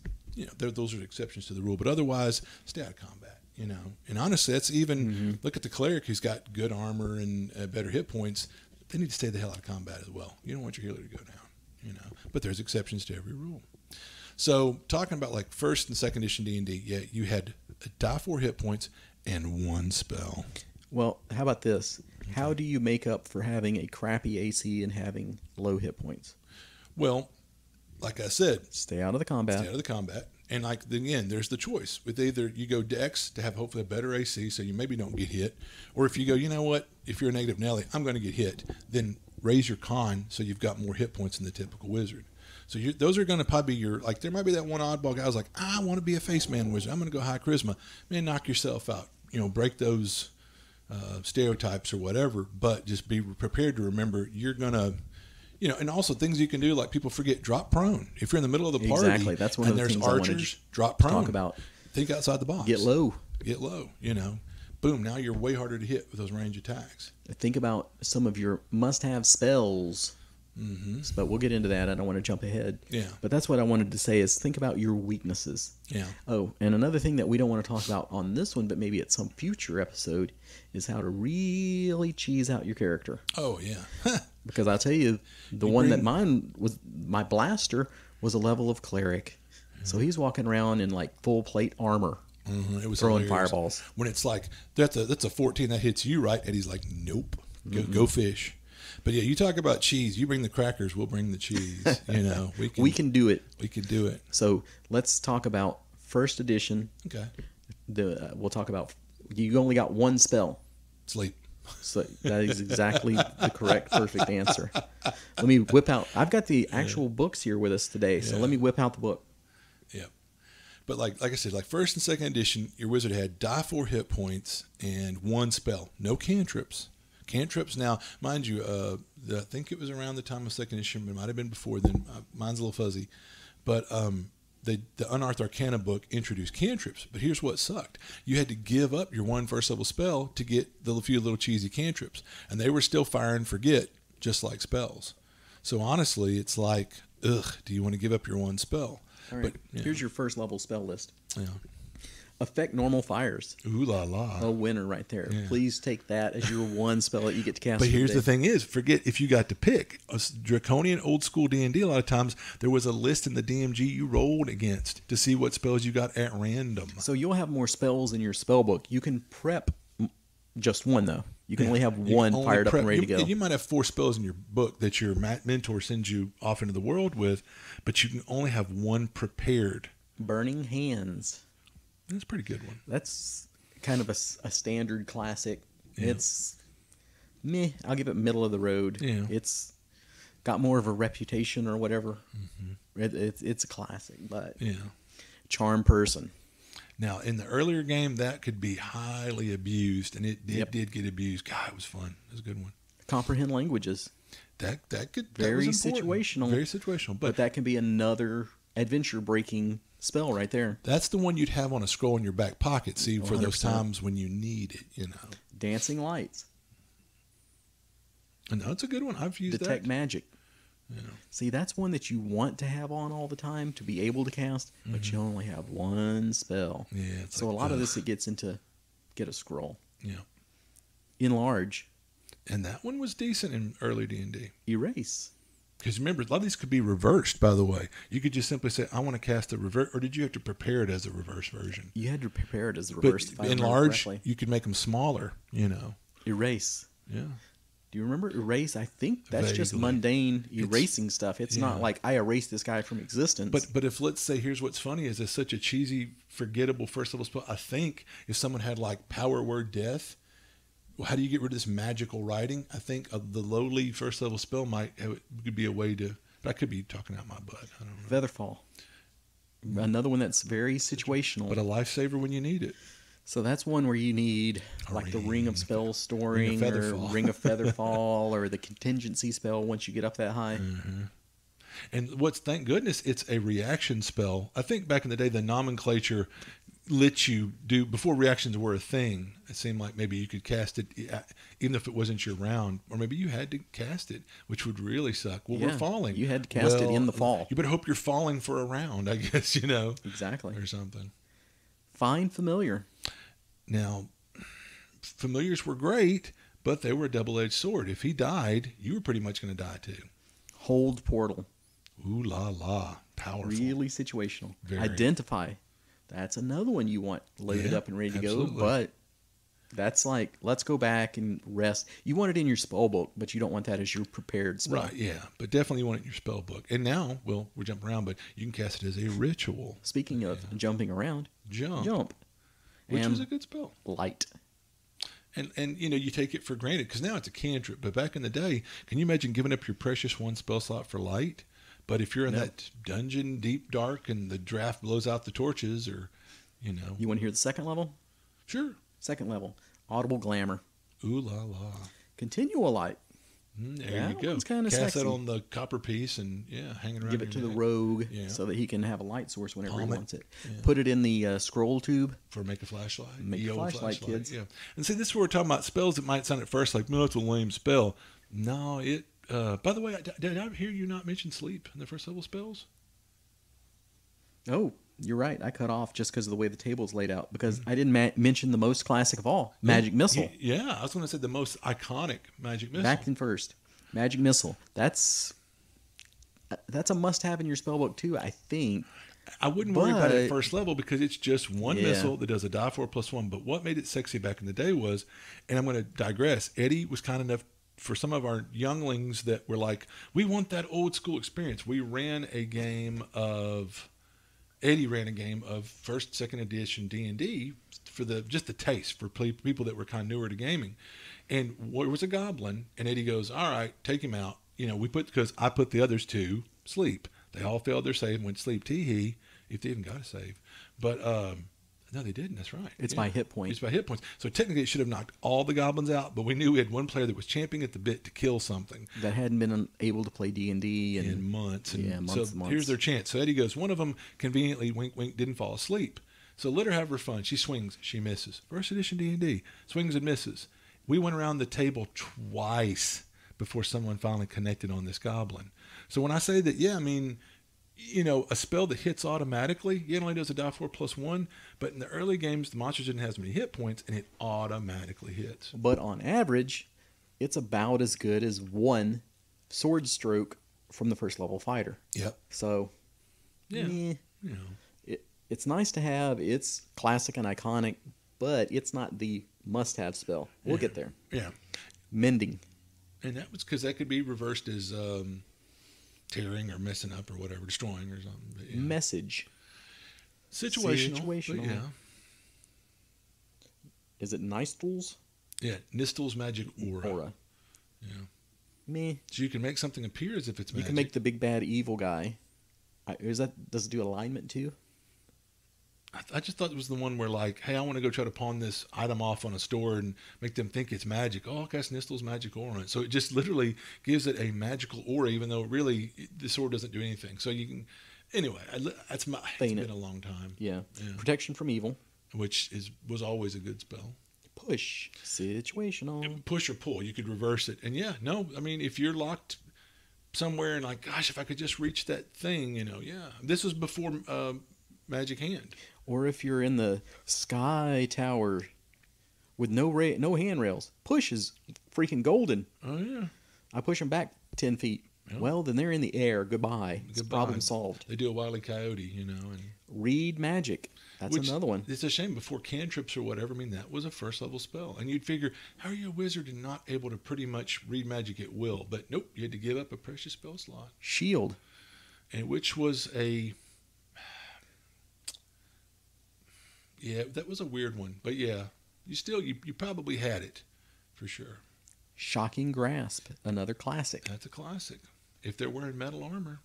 B: those are exceptions to the rule. But otherwise, stay out of combat, And honestly, that's even, look at the cleric who's got good armor and better hit points. They need to stay the hell out of combat as well. You don't want your healer to go down, But there's exceptions to every rule. So talking about like first and second edition D&D, yeah, you had die 4 hit points and 1 spell.
A: Well, how about this? Okay. How do you make up for having a crappy AC and having low hit points?
B: Well, like I said,
A: stay out of the combat.
B: Stay out of the combat. And like again, there's the choice. With either you go Dex to have hopefully a better AC so you maybe don't get hit, or if you go, you know what, if you're a negative Nelly, I'm going to get hit, then raise your con so you've got more hit points than the typical wizard. So those are going to probably be your, like there might be that one oddball guy who's like, I want to be a face man wizard. I'm going to go high charisma. Man, knock yourself out. Break those stereotypes or whatever, but just be prepared to remember you're going to, and also things you can do, like people forget, drop prone. If you're in the middle of the party,
A: exactly. That's one of the things
B: archers,
A: I wanted to
B: drop prone.
A: Talk about.
B: Think outside the box.
A: Get low.
B: Boom, now you're way harder to hit with those range attacks.
A: Think about some of your must-have spells. Mm-hmm. But we'll get into that. I don't want to jump ahead.
B: Yeah.
A: But that's what I wanted to say is think about your weaknesses.
B: Yeah.
A: Oh, and another thing that we don't want to talk about on this one, but maybe at some future episode, is how to really cheese out your character.
B: Oh, yeah.
A: Because I'll tell you, that mine was, my blaster was a level of cleric. Yeah. So he's walking around in like full plate armor.
B: Mm-hmm. It was
A: throwing
B: hilarious.
A: fireballs.
B: When it's like, that's a 14 that hits you, right? And he's like, nope, go fish. But yeah, you talk about cheese. You bring the crackers, we'll bring the cheese.
A: We can do it.
B: We can do it.
A: So let's talk about first edition.
B: Okay.
A: We'll talk about, you only got 1 spell.
B: Sleep.
A: So that is exactly the correct, perfect answer. Let me whip out. I've got the actual books here with us today, so let me whip out the book.
B: Yeah. But like I said, like first and second edition, your wizard had die 4 hit points and 1 spell. No cantrips. Cantrips now, mind you, I think it was around the time of second edition, but it might have been before then. Mine's a little fuzzy. But the Unearthed Arcana book introduced cantrips. But here's what sucked. You had to give up your 1 first level spell to get the few little cheesy cantrips. And they were still fire and forget, just like spells. So honestly, it's like, do you want to give up your 1 spell?
A: All right, here's your first level spell list.
B: Yeah.
A: Affect normal fires.
B: Ooh la la.
A: A winner right there. Yeah. Please take that as your 1 spell that you get to cast.
B: But here's the thing is, forget if you got to pick. A draconian old school D&D, a lot of times there was a list in the DMG you rolled against to see what spells you got at random.
A: So you'll have more spells in your spell book. You can prep just 1 though. You can only have 1 fired up and ready to go.
B: You might have 4 spells in your book that your mentor sends you off into the world with, but you can only have 1 prepared.
A: Burning Hands.
B: That's a pretty good one.
A: That's kind of a standard classic.
B: Yeah.
A: It's meh. I'll give it middle of the road.
B: Yeah.
A: It's got more of a reputation or whatever. Mm-hmm. It's a classic, but Charm Person.
B: Now, in the earlier game, that could be highly abused, and it did get abused. God, it was fun. It was a good one.
A: Comprehend languages.
B: That was
A: very situational.
B: Very situational.
A: But that can be another adventure-breaking spell right there.
B: That's the one you'd have on a scroll in your back pocket, see, for 100%. Those times when you need it,
A: Dancing Lights.
B: And that's a good one. I've used
A: Detect Magic. Yeah. See, that's one that you want to have on all the time to be able to cast, but you only have 1 spell.
B: Yeah.
A: So a lot of this, it gets into get a scroll.
B: Yeah.
A: Enlarge.
B: And that one was decent in early D&D.
A: Erase.
B: Because remember, a lot of these could be reversed, by the way. You could just simply say, I want to cast a reverse, or did you have to prepare it as a reverse version?
A: You had to prepare it as a reverse.
B: But enlarge, you could make them smaller,
A: Erase.
B: Yeah.
A: Do you remember Erase? I think that's just mundane erasing stuff. It's not like I erased this guy from existence.
B: But if, let's say, here's what's funny is it's such a cheesy, forgettable first level spell. I think if someone had like power word death, well, how do you get rid of this magical writing? I think the lowly first level spell could be a way to, but I could be talking out my butt. I don't know.
A: Featherfall. Another one that's very situational.
B: But a lifesaver when you need it.
A: So that's one where you need like the Ring of Spell Storing or
B: Featherfall.
A: Ring of Featherfall or the contingency spell once you get up that high.
B: And thank goodness it's a reaction spell. I think back in the day, the nomenclature let you do, before reactions were a thing, it seemed like maybe you could cast it even if it wasn't your round, or maybe you had to cast it, which would really suck. Well,
A: Yeah,
B: we're falling.
A: you had to cast it in the fall.
B: You better hope you're falling for a round, I guess,
A: Exactly.
B: or something.
A: Find familiar.
B: Now, familiars were great, but they were a double-edged sword. If he died, you were pretty much going to die too.
A: Hold portal.
B: Ooh la la, powerful.
A: Really situational.
B: Very.
A: Identify. That's another one you want loaded up and ready to
B: absolutely.
A: go. But that's like, let's go back and rest. You want it in your spell book, but you don't want that as your prepared spell.
B: Right, yeah. But definitely you want it in your spell book. And now, well, we're jumping around, but you can cast it as a ritual.
A: Speaking of jumping around,
B: Jump. Which
A: and
B: is a good spell.
A: light.
B: And you take it for granted because now it's a cantrip. But back in the day, can you imagine giving up your precious one spell slot for light? But if you're in that dungeon deep dark and the draft blows out the torches, or
A: You want to hear the second level?
B: sure.
A: Second level, audible glamour.
B: Ooh la la.
A: Continual light.
B: There
A: That
B: you go.
A: one's kinda
B: Cast
A: sexy.
B: that on the copper piece and hanging around.
A: Give it to
B: your
A: the
B: neck
A: rogue
B: Yeah.
A: so that he can have a light source whenever
B: Palm
A: he
B: it.
A: wants it.
B: Yeah.
A: Put it in the scroll tube.
B: for make a flashlight.
A: Make a
B: EO
A: flashlight, kids.
B: Yeah. And see, this is where we're talking about spells that might sound at first like, no, that's a lame spell. No, it. By the way, did I hear you not mention sleep in the first level spells?
A: Oh, you're right. I cut off just because of the way the table's laid out because I didn't mention the most classic of all, Magic Missile.
B: Yeah, I was going to say the most iconic Magic Missile.
A: Back in first. Magic Missile. That's a must-have in your spellbook too, I think.
B: I wouldn't worry about it
A: But-
B: at first level because it's just one
A: Yeah.
B: missile that does a die 4+1. But what made it sexy back in the day was, and I'm going to digress, Eddie was kind enough for some of our younglings that were like, we want that old school experience. Eddie ran a game of first, second edition D&D for just the taste for people that were kind of newer to gaming. And there was a goblin, and Eddie goes, all right, take him out. Because I put the others to sleep. They all failed their save and went to sleep. Tee-hee, if they even got a save. But no, they didn't. That's right.
A: It's by hit point.
B: It's by hit points. So technically it should have knocked all the goblins out, but we knew we had one player that was champing at the bit to kill something.
A: That hadn't been able to play D&D
B: In months. And
A: months
B: so
A: and months.
B: here's their chance. So Eddie goes, one of them conveniently, wink, wink, didn't fall asleep. So let her have her fun. She swings. She misses. First edition D&D. Swings and misses. We went around the table twice before someone finally connected on this goblin. So when I say that, a spell that hits automatically, it only does a die 4+1, but in the early games, the monsters didn't have as many hit points, and it automatically hits.
A: But on average, it's about as good as one sword stroke from the first level fighter.
B: Yep.
A: So,
B: Yeah.
A: it's nice to have. It's classic and iconic, but it's not the must-have spell. We'll get there.
B: Yeah.
A: Mending.
B: And that was because that could be reversed as tearing or messing up or whatever, destroying or something. But yeah.
A: Message.
B: Situational.
A: Situational.
B: But yeah.
A: Is it Nistles?
B: Yeah. Nistel's magic aura. Yeah.
A: Meh.
B: So you can make something appear as if it's
A: You
B: magic.
A: can make the big bad evil guy. Does it do alignment too?
B: I just thought it was the one where, like, hey, I want to go try to pawn this item off on a store and make them think it's magic. Oh, I'll cast Nistel's magic aura on it. So it just literally gives it a magical aura, even though really the sword doesn't do anything. So you can, anyway, it's been a long time.
A: Yeah. Protection from evil.
B: Which was always a good spell.
A: Push. Situational.
B: Push or pull, you could reverse it. And if you're locked somewhere and like, gosh, if I could just reach that thing, This was before Magic Hand.
A: Or if you're in the sky tower with no handrails, push is freaking golden.
B: Oh, yeah.
A: I push them back 10 feet.
B: Yep.
A: Well, then they're in the air. Goodbye. It's problem solved.
B: They do a Wile E. Coyote, and
A: Read magic. That's another one.
B: It's a shame before cantrips or whatever. I mean, that was a first level spell. And you'd figure, how are you a wizard and not able to pretty much read magic at will? But nope, you had to give up a precious spell slot.
A: Shield.
B: And which was that was a weird one. But yeah, you probably had it for sure.
A: Shocking Grasp. Another classic.
B: That's a classic. If they're wearing metal armor,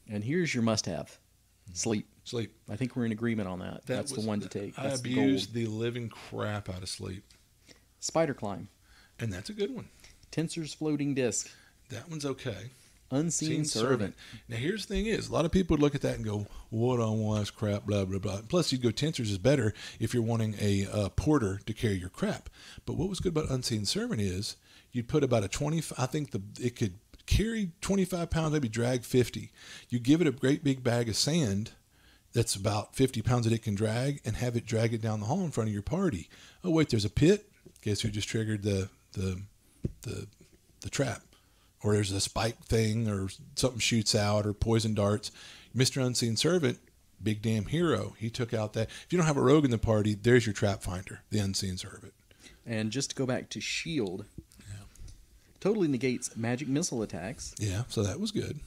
A: And here's your must-have. Sleep.
B: Sleep.
A: I think we're in agreement on that. That's the one to take.
B: I
A: That's
B: abused the living crap out of sleep.
A: Spider climb.
B: And that's a good one.
A: Tensor's floating disc.
B: That one's okay.
A: Unseen servant.
B: Now, here's the thing is, a lot of people would look at that and go, what on wise crap, blah, blah, blah. Plus, you'd go Tensors is better if you're wanting a porter to carry your crap. But what was good about Unseen Servant is you'd put about a 20, I think it could carry 25 pounds, maybe drag 50. You give it a great big bag of sand that's about 50 pounds that it can drag and have it drag it down the hall in front of your party. Oh, wait, there's a pit. Guess who just triggered the trap? Or there's a spike thing, or something shoots out, or poison darts. Mr. Unseen Servant, big damn hero. He took out that. If you don't have a rogue in the party, there's your trap finder, the Unseen Servant.
A: And just to go back to shield, totally negates magic missile attacks.
B: Yeah, so that was good.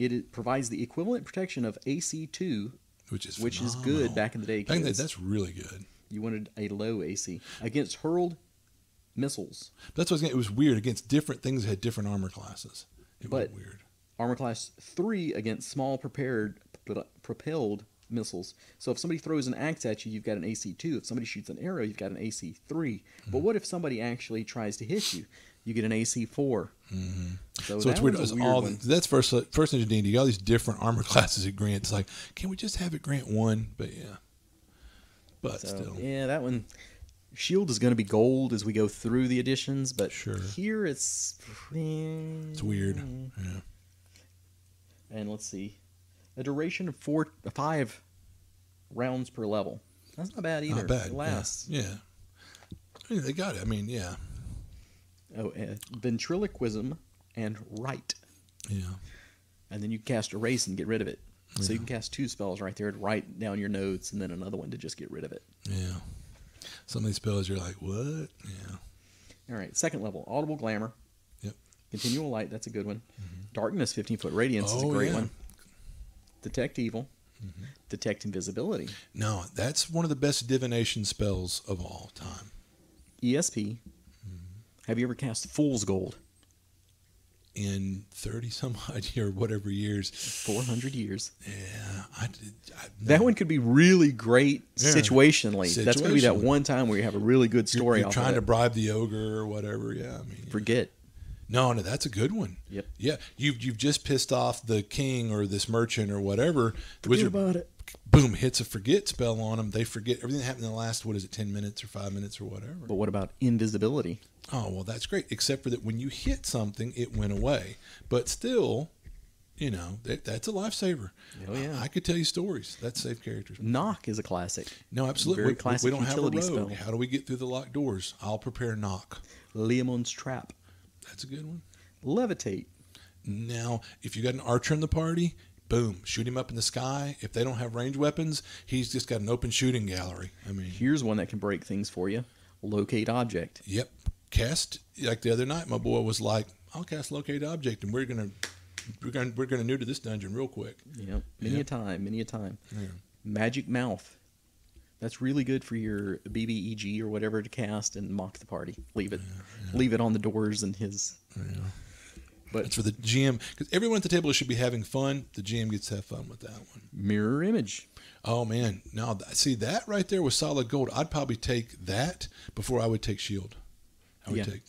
A: It provides the equivalent protection of AC2,
B: which is
A: good back in the day.
B: Back in the day, that's really good.
A: You wanted a low AC against hurled missiles.
B: That's what I was getting. It was weird. Against different things that had different armor classes. It was weird.
A: Armor class 3 against small propelled missiles. So if somebody throws an axe at you, you've got an AC2. If somebody shoots an arrow, you've got an AC3. Mm-hmm. But what if somebody actually tries to hit you? You get an AC4.
B: Mm-hmm.
A: So
B: it's weird. That's first into D&D. All these different armor classes it grants. It's like, can we just have it grant one? But yeah. But still.
A: Yeah, that one. Shield is going to be gold as we go through the editions, but here it's
B: weird. Yeah.
A: And let's see, a duration of 5 rounds per level. That's not bad either.
B: Not bad.
A: It lasts.
B: Yeah. I mean, they got it. I mean, yeah.
A: Oh, ventriloquism and write.
B: Yeah.
A: And then you cast erase and get rid of it. So you can cast 2 spells right there to write down your notes, and then another one to just get rid of it.
B: Yeah. Some of these spells you're like, what? Yeah.
A: All right, second level, Audible Glamour.
B: Yep.
A: Continual Light, that's a good one. Mm-hmm. Darkness, 15-foot Radiance is a great one. Detect Evil. Mm-hmm. Detect Invisibility.
B: No, that's one of the best divination spells of all time.
A: ESP. Mm-hmm. Have you ever cast Fool's Gold?
B: In 30 some odd or whatever years.
A: 400 years.
B: Yeah.
A: That one could be really great situationally. That's going to be that one time where you have a really good story.
B: You're trying to bribe the ogre or whatever. Yeah. I mean,
A: forget.
B: No, that's a good one.
A: Yep.
B: Yeah. You've just pissed off the king or this merchant or whatever. The
A: wizard, about it.
B: Boom, hits a forget spell on them. They forget everything that happened in the last, 10 minutes or 5 minutes or whatever.
A: But what about invisibility?
B: Oh, well, that's great. Except for that when you hit something, it went away. But still, that's a lifesaver.
A: Oh, yeah.
B: I could tell you stories. That's safe characters.
A: Knock is a classic.
B: No, absolutely.
A: Very classic
B: we don't have a rogue.
A: Spell.
B: How do we get through the locked doors? I'll prepare knock.
A: Leomon's Trap.
B: That's a good one.
A: Levitate.
B: Now, if you got an archer in the party, boom, shoot him up in the sky. If they don't have ranged weapons, he's just got an open shooting gallery. I mean,
A: here's one that can break things for you. Locate Object.
B: Yep. Cast, like the other night, my boy was like, I'll cast Locate Object, and we're gonna new to this dungeon real quick.
A: Yep. Many a time.
B: Yeah.
A: Magic Mouth. That's really good for your BBEG or whatever to cast and mock the party. Leave it. Yeah. Leave it on the doors and his.
B: Yeah. But it's for the GM, because everyone at the table should be having fun. The GM gets to have fun with that one.
A: Mirror Image.
B: Oh, man. Now, see, that right there was solid gold. I'd probably take that before I would take Shield. I would take,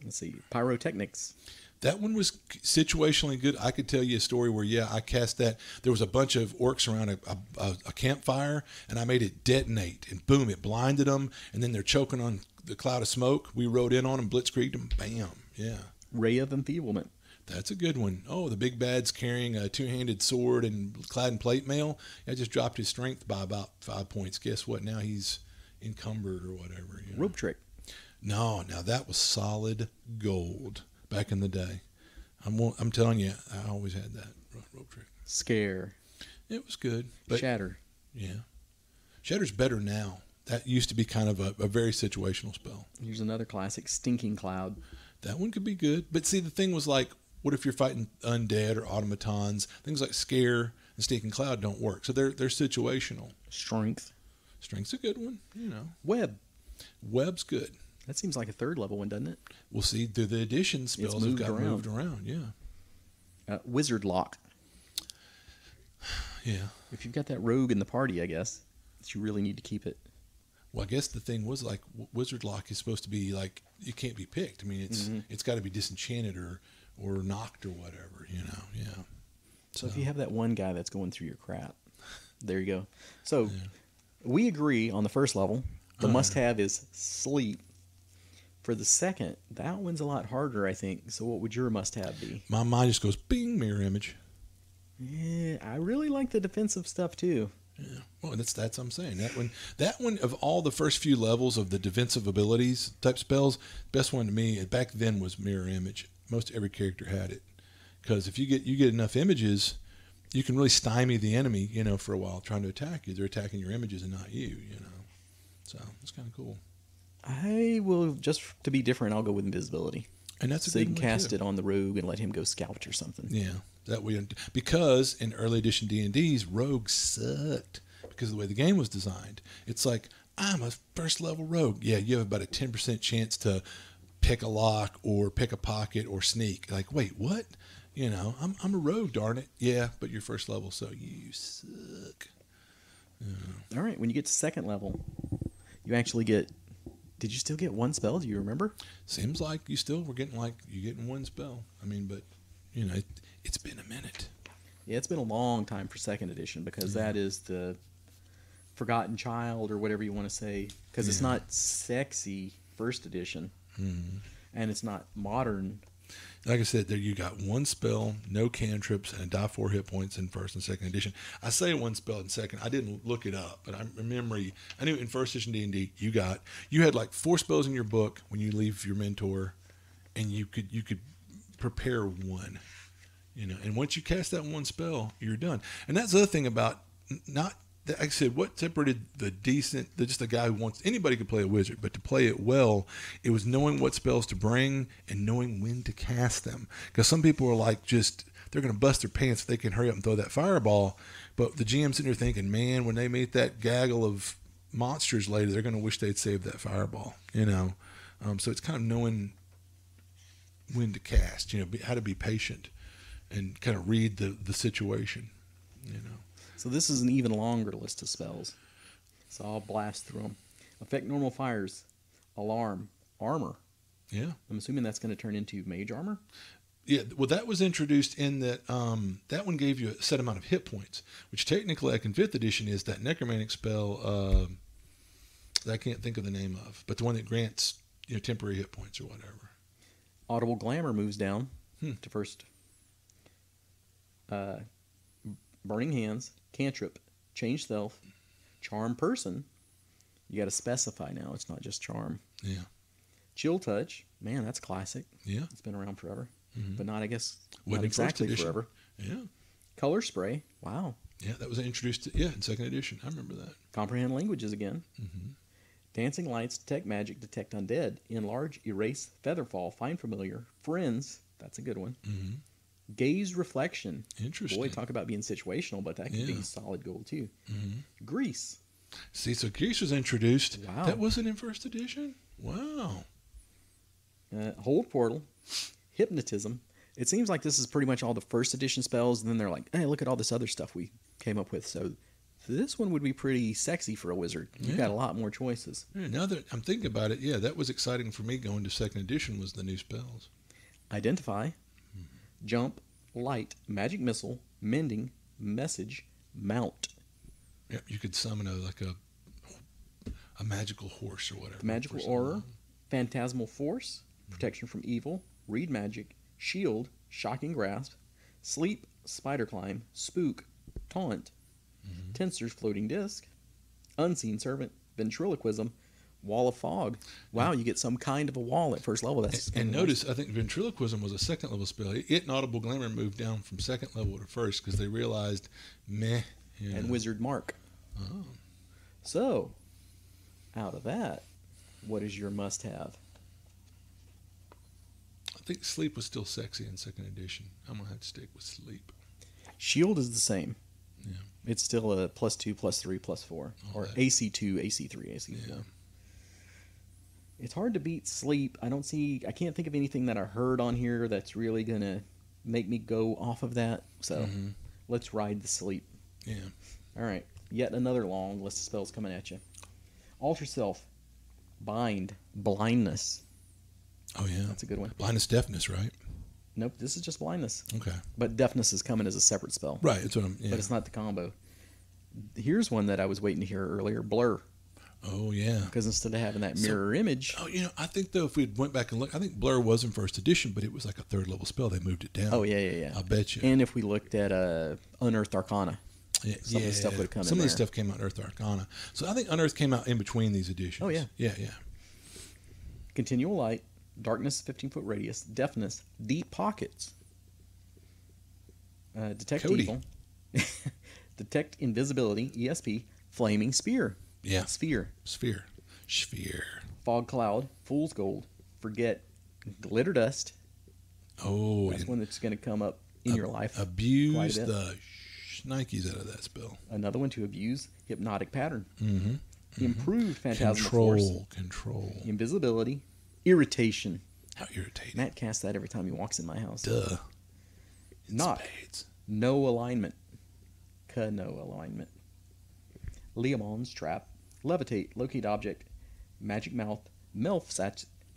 A: Let's see. Pyrotechnics.
B: That one was situationally good. I could tell you a story where, I cast that. There was a bunch of orcs around a campfire, and I made it detonate. And boom, it blinded them. And then they're choking on the cloud of smoke. We rode in on them, blitzkrieged them. Bam. Yeah.
A: Ray of Enfeeblement.
B: That's a good one. Oh, the big bad's carrying a 2-handed sword and clad in plate mail. I just dropped his strength by about 5 points. Guess what? Now he's encumbered or whatever.
A: Rope Trick.
B: No, now that was solid gold back in the day. I'm telling you, I always had that rope trick.
A: Scare.
B: It was good. But
A: Shatter.
B: Yeah. Shatter's better now. That used to be kind of a very situational spell.
A: Here's another classic, Stinking Cloud.
B: That one could be good. But see, the thing was like, what if you're fighting undead or automatons? Things like Scare and Stinking Cloud don't work. So they're situational.
A: Strength.
B: Strength's a good one,
A: Web.
B: Web's good.
A: That seems like a third level one, doesn't it?
B: We'll see. Through the addition spells have got moved around. Yeah.
A: Wizard Lock.
B: Yeah.
A: If you've got that rogue in the party, I guess that you really need to keep it.
B: Well, I guess the thing was like Wizard Lock is supposed to be like you can't be picked. I mean, it's got to be disenchanted or knocked or whatever. Yeah.
A: So if you have that one guy that's going through your crap, there you go. So we agree on the first level. The must-have is sleep. For the second, that one's a lot harder, I think. So what would your must-have be?
B: My mind just goes bing, mirror image.
A: Yeah, I really like the defensive stuff too.
B: Yeah. Well, that's what I'm saying. That one of all the first few levels of the defensive abilities type spells, best one to me back then was mirror image. Most every character had it, because if you get enough images, you can really stymie the enemy, for a while trying to attack you. They're attacking your images and not you, So it's kind of cool.
A: I will, just to be different, I'll go with invisibility.
B: And that's a
A: so
B: good
A: you can
B: one
A: cast
B: too.
A: it on the rogue and let him go scout or something.
B: Yeah. That way, because in early edition D&Ds, rogues sucked because of the way the game was designed. It's like, I'm a first level rogue. Yeah, you have about a 10% chance to pick a lock or pick a pocket or sneak. Like, wait, what? I'm a rogue, darn it. Yeah, but you're first level, so you suck. Yeah.
A: All right, when you get to second level, you actually get. Did you still get one spell? Do you remember?
B: Seems like you're getting one spell. I mean, but it's been a minute.
A: Yeah, it's been a long time for second edition because that is the forgotten child or whatever you want to say. Because it's not sexy first edition, and it's not modern.
B: Like I said, there you got one spell, no cantrips, and die 4 hit points in first and second edition. I say one spell in second. I didn't look it up, but I knew in first edition D&D you had like 4 spells in your book when you leave your mentor, and you could prepare one. And once you cast that one spell, you're done. And that's the other thing about not. Like I said, what separated just a guy who wants, anybody could play a wizard, but to play it well, it was knowing what spells to bring and knowing when to cast them. Because some people are like, they're going to bust their pants if they can hurry up and throw that fireball. But the GM's sitting there thinking, man, when they meet that gaggle of monsters later, they're going to wish they'd saved that fireball, So it's kind of knowing when to cast, how to be patient and kind of read the situation,
A: So this is an even longer list of spells. So I'll blast through them. Affect normal fires, alarm, armor.
B: Yeah.
A: I'm assuming that's going to turn into mage armor.
B: Yeah, well, that was introduced in that that one gave you a set amount of hit points, which technically, like in 5th edition, is that necromantic spell that I can't think of the name of, but the one that grants temporary hit points or whatever.
A: Audible glamour moves down to first. Burning hands, cantrip, change self, charm person. You got to specify now. It's not just charm.
B: Yeah.
A: Chill touch. Man, that's classic.
B: Yeah.
A: It's been around forever.
B: Mm-hmm.
A: But not, I guess,
B: Wasn't
A: not exactly
B: first edition.
A: forever.
B: Yeah.
A: Color spray. Wow.
B: Yeah, that was introduced in 2nd edition. I remember that.
A: Comprehend languages again.
B: Mm-hmm.
A: Dancing lights, detect magic, detect undead. Enlarge, erase, featherfall, find familiar. Friends. That's a good one.
B: Mm-hmm.
A: Gaze reflection.
B: Interesting.
A: Boy, talk about being situational, but that could be solid gold too.
B: Mm-hmm.
A: Grease.
B: See, so Grease was introduced.
A: Wow.
B: That wasn't in 1st edition? Wow.
A: Hold portal. Hypnotism. It seems like this is pretty much all the 1st edition spells, and then they're like, hey, look at all this other stuff we came up with. So this one would be pretty sexy for a wizard. You've got a lot more choices.
B: Yeah, now that I'm thinking about it, that was exciting for me going to 2nd edition was the new spells.
A: Identify. Jump, light, magic missile, mending, message, mount.
B: Yep, you could summon a magical horse or whatever.
A: The magical aura, phantasmal force, protection from evil, read magic, shield, shocking grasp, sleep, spider climb, spook, taunt, tensor's floating disc, unseen servant, ventriloquism, wall of fog. Wow, you get some kind of a wall at first level.
B: And notice, I think ventriloquism was a 2nd level spell. It and Audible Glamour moved down from 2nd level to 1st because they realized, meh.
A: And Wizard Mark.
B: Oh.
A: So, out of that, what is your must-have?
B: I think sleep was still sexy in 2nd edition. I'm going to have to stick with sleep.
A: Shield is the same.
B: Yeah.
A: It's still a +2, +3, +4. Or AC2, AC3, AC4.
B: Yeah.
A: It's hard to beat sleep. I can't think of anything that I heard on here that's really going to make me go off of that. So let's ride the sleep.
B: Yeah.
A: All right. Yet another long list of spells coming at you. Alter Self. Bind. Blindness.
B: Oh, yeah.
A: That's a good one.
B: Blindness, deafness, right?
A: Nope, this is just blindness.
B: Okay.
A: But deafness is coming as a separate spell.
B: Right, that's what I'm... Yeah.
A: But it's not the combo. Here's one that I was waiting to hear earlier. Blur.
B: Oh, yeah.
A: Because instead of having that mirror image...
B: Oh, I think, though, if we went back and looked, I think Blur was in first edition, but it was like a third level spell. They moved it down.
A: Oh, yeah.
B: I bet you.
A: And if we looked at Unearthed Arcana, some of the stuff would have come in
B: Some of
A: there.
B: the stuff came out in Earth Arcana. So I think Unearthed came out in between these editions.
A: Oh, yeah.
B: Yeah.
A: Continual Light, Darkness, 15-foot radius, Deafness, Deep Pockets, Detect
B: Cody.
A: Evil, Detect Invisibility, ESP, Flaming Spear,
B: Yeah.
A: Sphere, Fog Cloud, Fool's Gold, Forget, Glitter Dust.
B: Oh,
A: That's one that's going to come up in your life.
B: Abuse
A: quite a bit.
B: the shnikes out of that spell.
A: Another one to abuse, Hypnotic Pattern.
B: Mm-hmm.
A: Improved Phantasmal Force.
B: Control.
A: Invisibility. Irritation.
B: How irritating.
A: Matt casts that every time he walks in my house.
B: Duh. In
A: Knock.
B: spades.
A: No alignment. No alignment. Leomon's Trap. Levitate. Locate Object. Magic Mouth. Melf's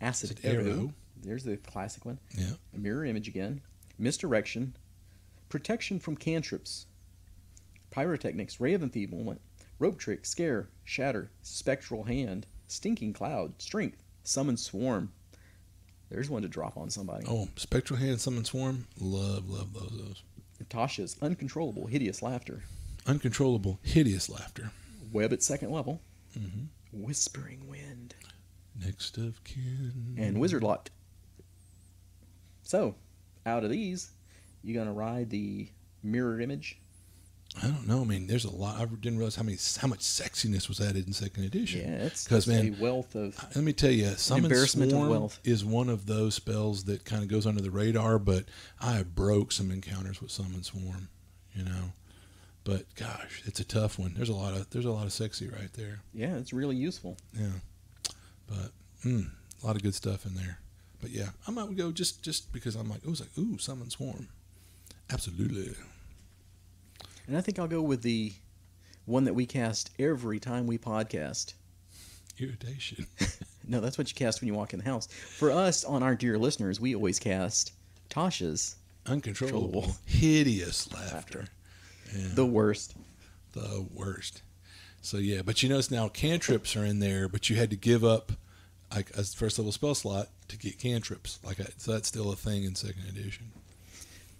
A: Acid Arrow. There's the classic one.
B: Yeah.
A: A mirror image again. Misdirection. Protection from cantrips. Pyrotechnics. Ray of Enfeeblement. Rope Trick. Scare. Shatter. Spectral Hand. Stinking Cloud. Strength. Summon Swarm. There's one to drop on somebody.
B: Oh, Spectral Hand, Summon Swarm. Love those.
A: Tasha's Uncontrollable Hideous Laughter.
B: Uncontrollable, hideous laughter.
A: Web at second level.
B: Mm-hmm.
A: Whispering Wind.
B: Next of kin.
A: And Wizard Lock. So, out of these, you going to ride the mirror image?
B: I don't know. I mean, there's a lot. I didn't realize how much sexiness was added in second edition.
A: Yeah, it's
B: because
A: a wealth of...
B: Let me tell you, Summon
A: embarrassment of
B: Swarm
A: wealth.
B: is one of those spells that kind of goes under the radar, but I have broke some encounters with Summon Swarm, But gosh, it's a tough one. There's a lot of sexy right there.
A: Yeah, it's really useful.
B: Yeah, but a lot of good stuff in there. But yeah, I might go just because I'm like, ooh, Summon Swarm, absolutely.
A: And I think I'll go with the one that we cast every time we podcast.
B: Irritation.
A: No, that's what you cast when you walk in the house. For us, on our dear listeners, we always cast Tasha's
B: Uncontrollable, hideous laughter. Yeah.
A: The worst.
B: The worst. So yeah, but you notice now cantrips are in there, but you had to give up like a first level spell slot to get cantrips. So that's still a thing in second edition.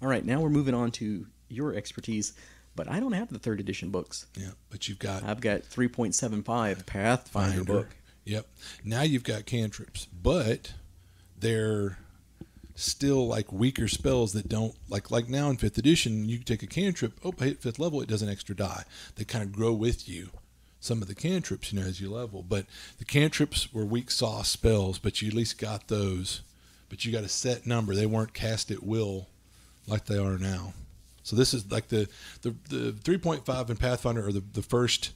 A: All right, now we're moving on to your expertise. But I don't have the third edition books.
B: Yeah, but I've
A: got 3.75 Pathfinder book.
B: Yep. Now you've got cantrips, but they're still like weaker spells that don't like now in 5th edition. You take a cantrip. Oh, I hit 5th level. It does an extra die. They kind of grow with you. Some of the cantrips, as you level. But the cantrips were weak sauce spells, but you at least got those. But you got a set number. They weren't cast at will like they are now. So this is like the 3.5 in Pathfinder are the first,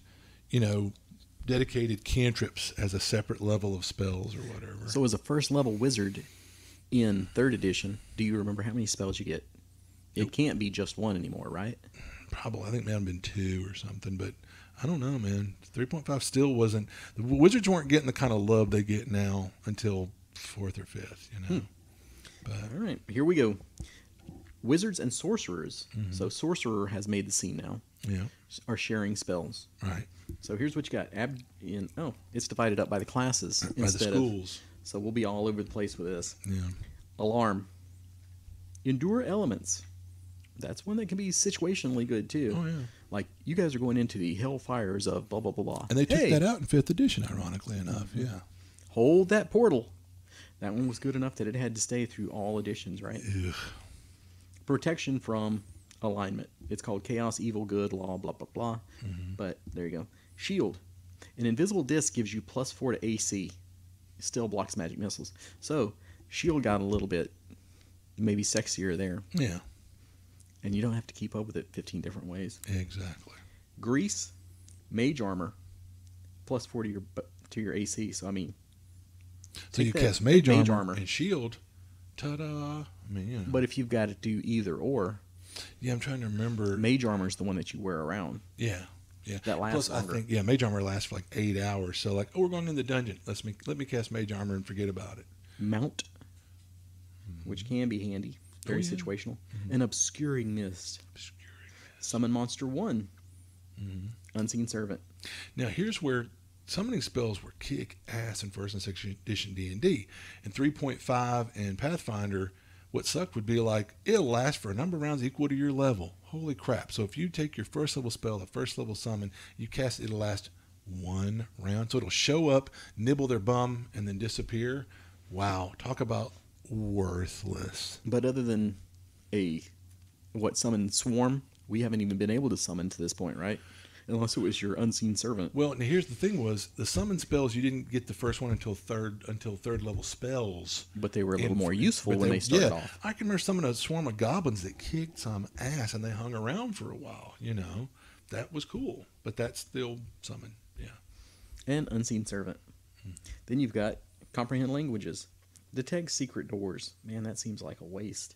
B: dedicated cantrips as a separate level of spells or whatever.
A: So as a first level wizard in 3rd edition, do you remember how many spells you get? It can't be just one anymore, right?
B: Probably. I think it may have been 2 or something, but I don't know, man. 3.5 still wasn't. The wizards weren't getting the kind of love they get now until 4th or 5th, But
A: all right, here we go. Wizards and sorcerers.
B: Mm-hmm.
A: So sorcerer has made the scene now.
B: Yeah.
A: Are sharing spells.
B: Right.
A: So here's what you got. It's divided up by the classes
B: By the schools.
A: So we'll be all over the place with this.
B: Yeah.
A: Alarm. Endure elements. That's one that can be situationally good too.
B: Oh yeah.
A: Like you guys are going into the hellfires of blah blah blah blah.
B: And they took that out in 5th edition, ironically enough.
A: Mm-hmm.
B: Yeah.
A: Hold that portal. That one was good enough that it had to stay through all editions, right?
B: Ugh.
A: Protection from alignment. It's called chaos, evil, good, law, blah, blah, blah.
B: Mm-hmm.
A: But there you go. Shield. An invisible disc gives you +4 to AC. Still blocks magic missiles. So, shield got a little bit maybe sexier there.
B: Yeah.
A: And you don't have to keep up with it 15 different ways.
B: Exactly.
A: Grease. Mage armor. +4 to your AC. So,
B: So you cast mage armor and shield. Ta-da. But
A: if you've got to do either or,
B: Yeah, I'm trying to remember.
A: Mage armor is the one that you wear around.
B: Yeah. Yeah.
A: That lasts
B: Plus,
A: longer.
B: I think mage armor lasts for like 8 hours. So like, oh, we're going in the dungeon. Let me cast mage armor and forget about it.
A: Mount, which can be handy, very situational. An obscuring mist. Summon monster 1. Unseen servant.
B: Now here's where summoning spells were kick ass in first and second edition D&D. In 3.5 and Pathfinder, what sucked would be like, it'll last for a number of rounds equal to your level. Holy crap. So if you take your first level spell, a first level summon, you cast it, it'll last 1 round. So it'll show up, nibble their bum, and then disappear. Wow. Talk about worthless.
A: But other than summon swarm, we haven't even been able to summon to this point, right? Unless it was your unseen servant.
B: Well, now here's the thing: was the summon spells you didn't get the first one until third level spells.
A: But they were a little more useful when they started off.
B: I can remember summoning a swarm of goblins that kicked some ass, and they hung around for a while. You know, that was cool. But that's still summon. Yeah.
A: And unseen servant. Then you've got comprehend languages, detect secret doors. Man, that seems like a waste.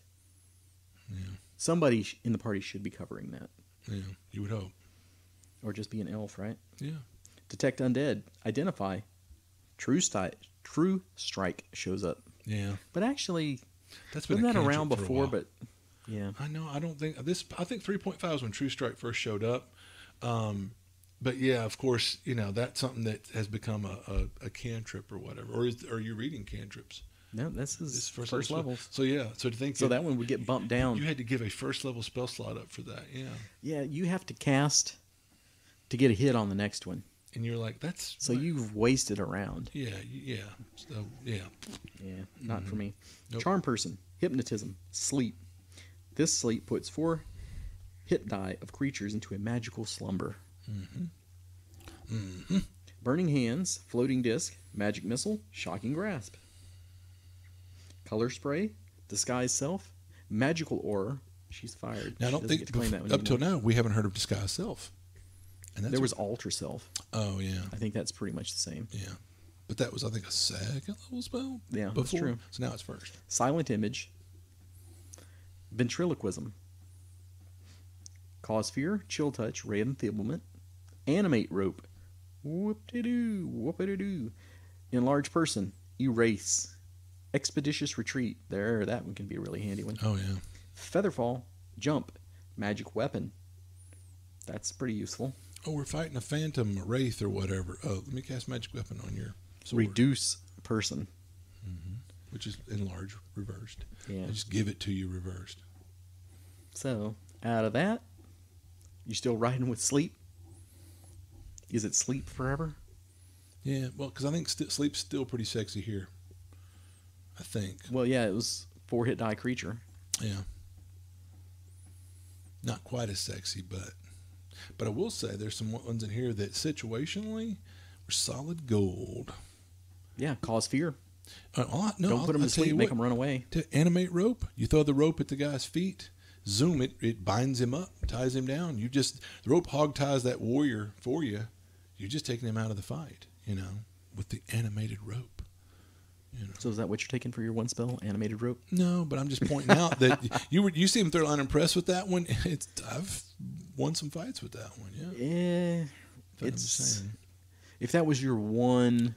B: Yeah.
A: Somebody in the party should be covering that.
B: Yeah, you would hope.
A: Or just be an elf, right?
B: Yeah.
A: Detect undead. Identify. True strike shows up.
B: Yeah.
A: But actually,
B: That's been
A: wasn't that
B: cantrip
A: around
B: for a
A: before?
B: while.
A: But yeah,
B: I know. I don't think this. I think 3.5 is when True Strike first showed up. But yeah, of course, you know that's something that has become a cantrip or whatever. Or are you reading cantrips?
A: no, this is
B: This
A: first levels.
B: So yeah, so to think
A: So that one would get bumped down.
B: You had to give a first level spell slot up for that. Yeah.
A: Yeah, you have to cast to get a hit on the next one.
B: And you're like, that's
A: So you've wasted a round.
B: yeah. So yeah.
A: Yeah, not for me.
B: Nope.
A: Charm person, hypnotism, sleep. This sleep puts 4 hit die of creatures into a magical slumber. Burning hands, floating disc, magic missile, shocking grasp. Color spray, disguise self, magical aura. She's fired.
B: Now I
A: She
B: don't
A: doesn't
B: think
A: get to claim that one
B: up till
A: anymore.
B: now we haven't heard of disguise self. And that's
A: There was alter self.
B: oh yeah.
A: I think that's pretty much the same.
B: Yeah. But that was, I think, a second level spell.
A: Yeah,
B: before.
A: that's true.
B: So now it's first.
A: Silent image, ventriloquism, cause fear, chill touch, ray of enfeeblement, animate rope, whoop-de-doo, whoop-de-doo, enlarge person, erase, expeditious retreat. That one can be a really handy one.
B: Oh yeah.
A: Featherfall, jump, magic weapon. That's pretty useful.
B: Oh, we're fighting a phantom, a wraith, or whatever. Oh, let me cast magic weapon on your sword.
A: Reduce person.
B: Which is enlarge reversed.
A: Yeah.
B: I just give it to you reversed.
A: So, out of that, you still riding with sleep? Is it sleep forever?
B: Yeah, well, because I think sleep's still pretty sexy here. I think.
A: Well, yeah, it was 4 hit die creature.
B: Yeah. Not quite as sexy, but I will say there's some ones in here that situationally were solid gold.
A: Yeah, cause fear.
B: No,
A: Don't put them
B: I'll
A: to
B: tell you
A: sleep, make
B: what,
A: them run away.
B: To animate rope, you throw the rope at the guy's feet, zoom it binds him up, ties him down. The rope hog ties that warrior for you. You're just taking him out of the fight, with the animated rope.
A: So is that what you're taking for your one spell, animated rope?
B: No, but I'm just pointing out that you seem thoroughly unimpressed with that one. I've won some fights with that one. Yeah,
A: Yeah, if that was your one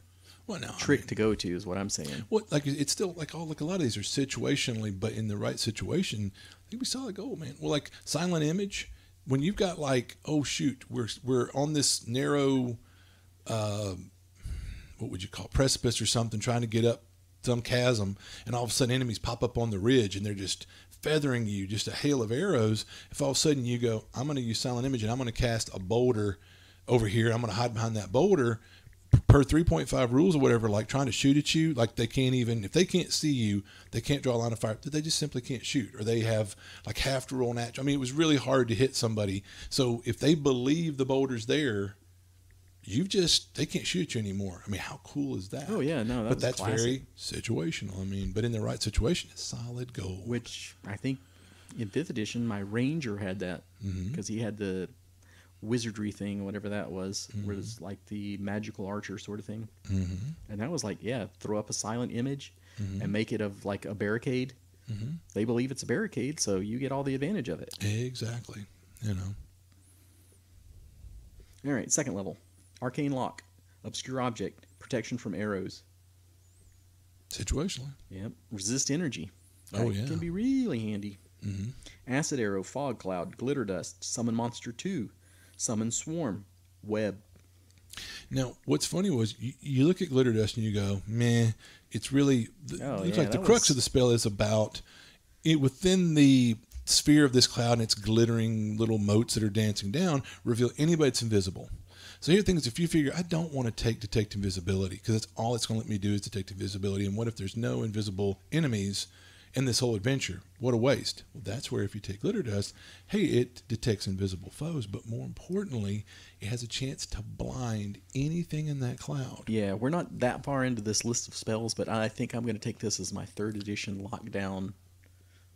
A: trick to go to, is what I'm saying.
B: It's still like a lot of these are situationally, but in the right situation, I think we saw the goal, man. Well, like silent image, when you've got like, oh shoot, we're on this narrow, what would you call precipice or something, trying to get up some chasm, and all of a sudden enemies pop up on the ridge and they're just feathering you, just a hail of arrows. If all of a sudden you go, I'm going to use silent image and I'm going to cast a boulder over here, I'm going to hide behind that boulder, per 3.5 rules or whatever, like trying to shoot at you, like they can't even, if they can't see you, they can't draw a line of fire, they just simply can't shoot, or they have like half to roll natural. I mean, it was really hard to hit somebody. So if they believe the boulder's there, they can't shoot you anymore. I mean, how cool is that?
A: Oh yeah, no,
B: but that's
A: classic.
B: very situational. I mean, but in the right situation, it's solid gold.
A: Which I think in 5th edition, my ranger had that because he had the wizardry thing, whatever that was, where it's like the magical archer sort of thing. And that was like, throw up a silent image and make it of like a barricade
B: Mm-hmm.
A: They believe it's a barricade, so you get all the advantage of it.
B: Exactly. You know.
A: All right, second level. Arcane Lock. Obscure object. Protection from arrows.
B: Situationally.
A: Yep. Resist energy.
B: Oh,
A: That
B: yeah.
A: can be really handy.
B: Mm-hmm.
A: Acid Arrow, Fog Cloud, Glitter Dust, Summon Monster 2, Summon Swarm, Web.
B: Now, what's funny was you look at Glitter Dust and you go, meh, it's really, looks like the crux of the spell is about it within the sphere of this cloud and its glittering little motes that are dancing down, reveal anybody that's invisible. So here the thing is, if you figure, I don't want to take detect invisibility, because that's all it's going to let me do is detect invisibility, and what if there's no invisible enemies in this whole adventure? What a waste. Well, that's where if you take Glitter Dust, hey, it detects invisible foes, but more importantly, it has a chance to blind anything in that cloud.
A: Yeah, we're not that far into this list of spells, but I think I'm going to take this as my 3rd edition lockdown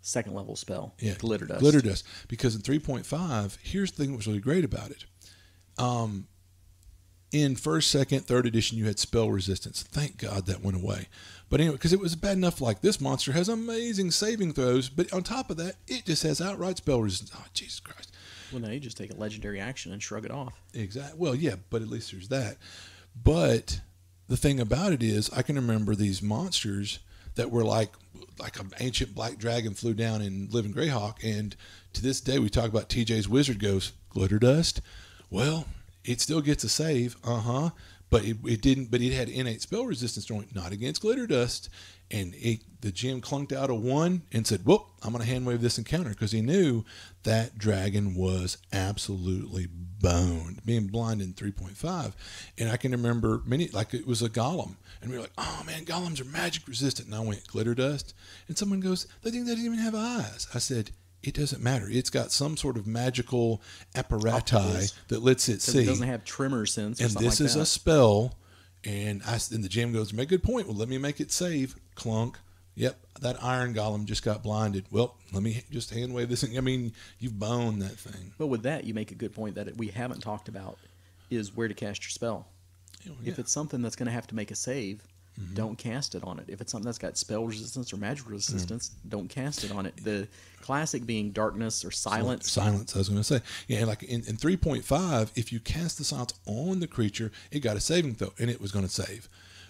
A: second level spell.
B: Yeah,
A: Glitter Dust.
B: Glitter Dust. Because in 3.5, here's the thing that was really great about it. In 1st, 2nd, 3rd edition, you had spell resistance. Thank God that went away. But anyway, because it was bad enough, like this monster has amazing saving throws, but on top of that, it just has outright spell resistance. Oh, Jesus Christ.
A: Well, now you just take a legendary action and shrug it off.
B: Exactly. Well, yeah, but at least there's that. But the thing about it is, I can remember these monsters that were like an ancient black dragon flew down in Living Greyhawk, and to this day we talk about TJ's wizard goes, Glitter Dust? Well, it still gets a save, but it didn't. But it had innate spell resistance, not against Glitter Dust, and the GM clunked out a 1 and said, "Whoop, I'm going to hand wave this encounter," because he knew that dragon was absolutely boned, being blind in 3.5. And I can remember like it was a golem, and we were like, "Oh man, golems are magic resistant," and I went Glitter Dust, and someone goes, "They think they didn't even have eyes." I said, it doesn't matter. It's got some sort of magical apparatus that lets it see.
A: It doesn't have tremor sense or
B: and
A: something like that.
B: This is a spell. And the GM goes, make a good point. Well, let me make it save. Clunk. Yep, that iron golem just got blinded. Well, let me just hand wave this thing. I mean, you've boned that thing.
A: But with that, you make a good point that we haven't talked about is where to cast your spell.
B: Oh, yeah.
A: If it's something that's going to have to make a save, don't cast it on it. If it's something that's got spell resistance or magic resistance, don't cast it on it. The classic being darkness or silence.
B: Silence, I was going to say. Yeah, like in 3.5, if you cast the silence on the creature, it got a saving throw, and it was going to save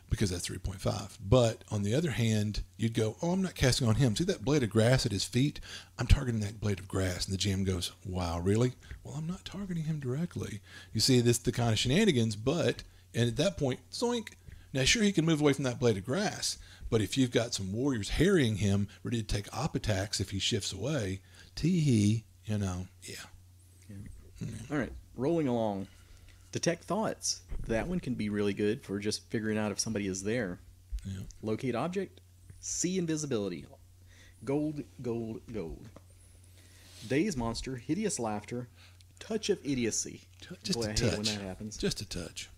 B: because that's 3.5. But on the other hand, you'd go, oh, I'm not casting on him. See that blade of grass at his feet? I'm targeting that blade of grass. And the GM goes, wow, really? Well, I'm not targeting him directly. You see, this is the kind of shenanigans, and at that point, zoink. Now, sure, he can move away from that blade of grass, but if you've got some warriors harrying him, ready to take op attacks if he shifts away, yeah.
A: All right, rolling along. Detect thoughts. That one can be really good for just figuring out if somebody is there.
B: Yeah.
A: Locate object. See invisibility. Gold, gold, gold. Daze monster. Hideous laughter. Touch of idiocy.
B: Just
A: Boy,
B: a
A: I
B: touch.
A: hate when that happens.
B: Just a touch.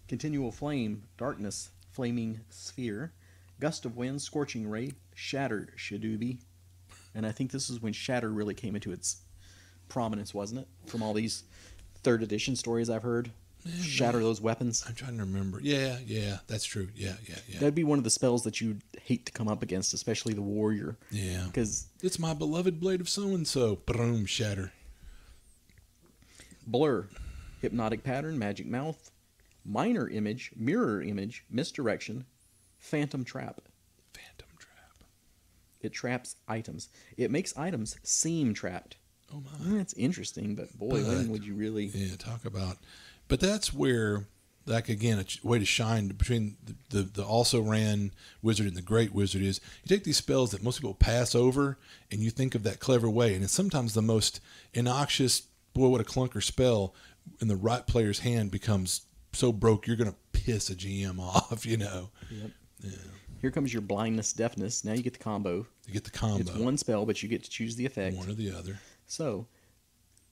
A: Continual flame, darkness, flaming sphere, gust of wind, scorching ray, shatter, shadoobie. And I think this is when shatter really came into its prominence, wasn't it? From all these 3rd edition stories I've heard. Shatter those weapons.
B: I'm trying to remember. Yeah, that's true. Yeah.
A: That'd be one of the spells that you'd hate to come up against, especially the warrior.
B: Yeah.
A: Because
B: it's my beloved blade of so-and-so. Boom, shatter.
A: Blur, hypnotic pattern, magic mouth, minor image, mirror image, misdirection, phantom trap.
B: Phantom trap.
A: It traps items. It makes items seem trapped.
B: Oh my.
A: That's interesting, but boy, when would you really...
B: Yeah, talk about... But that's where, like, again, a way to shine between the also ran wizard and the great wizard is you take these spells that most people pass over and you think of that clever way. And it's sometimes the most innoxious, boy, what a clunker spell in the right player's hand becomes so broke you're going to piss a GM off,
A: Yep.
B: Yeah.
A: Here comes your blindness, deafness. Now you get the combo.
B: You get the combo.
A: It's one spell, but you get to choose the effect.
B: One or the other.
A: So,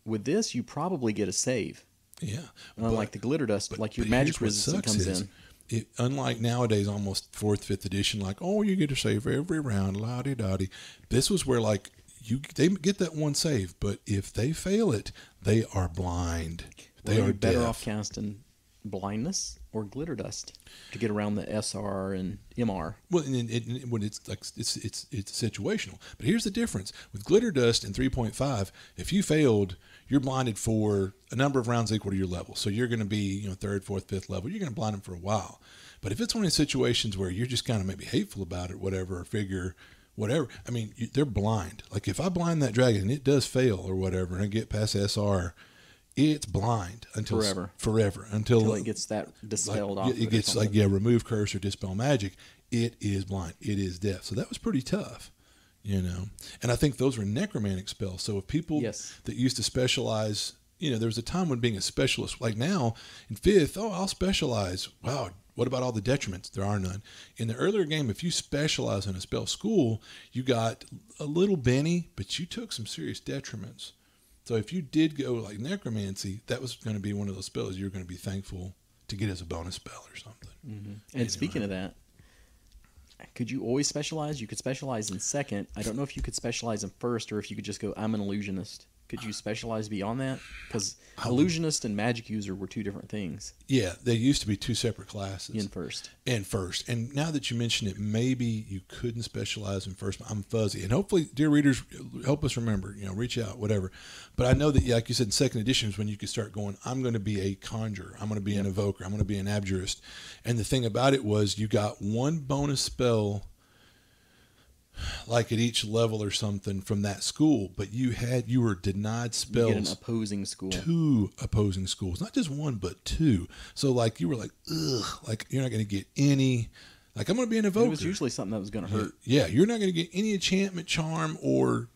A: with this, you probably get a save.
B: Yeah.
A: Unlike the glitter dust, like your magic resistance comes in.
B: Unlike nowadays, almost 4th, 5th edition, like, oh, you get a save every round, la-di-da-di. This was where, like, they get that one save, but if they fail it, they are blind. They are
A: better
B: deaf.
A: off casting blindness or glitter dust to get around the SR and MR.
B: Well, and when it's like it's situational. But here's the difference with glitter dust and 3.5. If you failed, you're blinded for a number of rounds equal to your level. So you're going to be third, fourth, fifth level. You're going to blind them for a while. But if it's one of these situations where you're just kind of maybe hateful about it, whatever, or figure whatever, I mean, they're blind. Like if I blind that dragon and it does fail or whatever, and I get past SR. It's blind until forever until
A: it gets that dispelled off.
B: It gets like remove curse or dispel magic. It is blind. It is deaf. So that was pretty tough, And I think those were necromantic spells. So if people that used to specialize, there was a time when being a specialist, like now in 5th, I'll specialize. Wow, what about all the detriments? There are none. In the earlier game, if you specialize in a spell school, you got a little Benny, but you took some serious detriments. So if you did go like necromancy, that was going to be one of those spells you're going to be thankful to get as a bonus spell or something.
A: Mm-hmm. And speaking of that, could you always specialize? You could specialize in 2nd. I don't know if you could specialize in 1st or if you could just go, I'm an illusionist. Could you specialize beyond that? Because illusionist and magic user were 2 different things.
B: Yeah, they used to be 2 separate classes.
A: In 1st.
B: And now that you mention it, maybe you couldn't specialize in 1st. But I'm fuzzy. And hopefully, dear readers, help us remember, reach out, whatever. But I know that, like you said, in 2nd edition is when you could start going, I'm going to be a conjurer. I'm going to be an evoker. I'm going to be an abjurist. And the thing about it was you got 1 bonus spell like at each level or something from that school, but you were denied spells.
A: You get an opposing school.
B: 2 opposing schools, not just 1, but 2. So like you were like, ugh, like you're not going to get any. Like I'm going to be an evoker.
A: It was usually something that was going to hurt.
B: Yeah, you're not going to get any enchantment, charm, or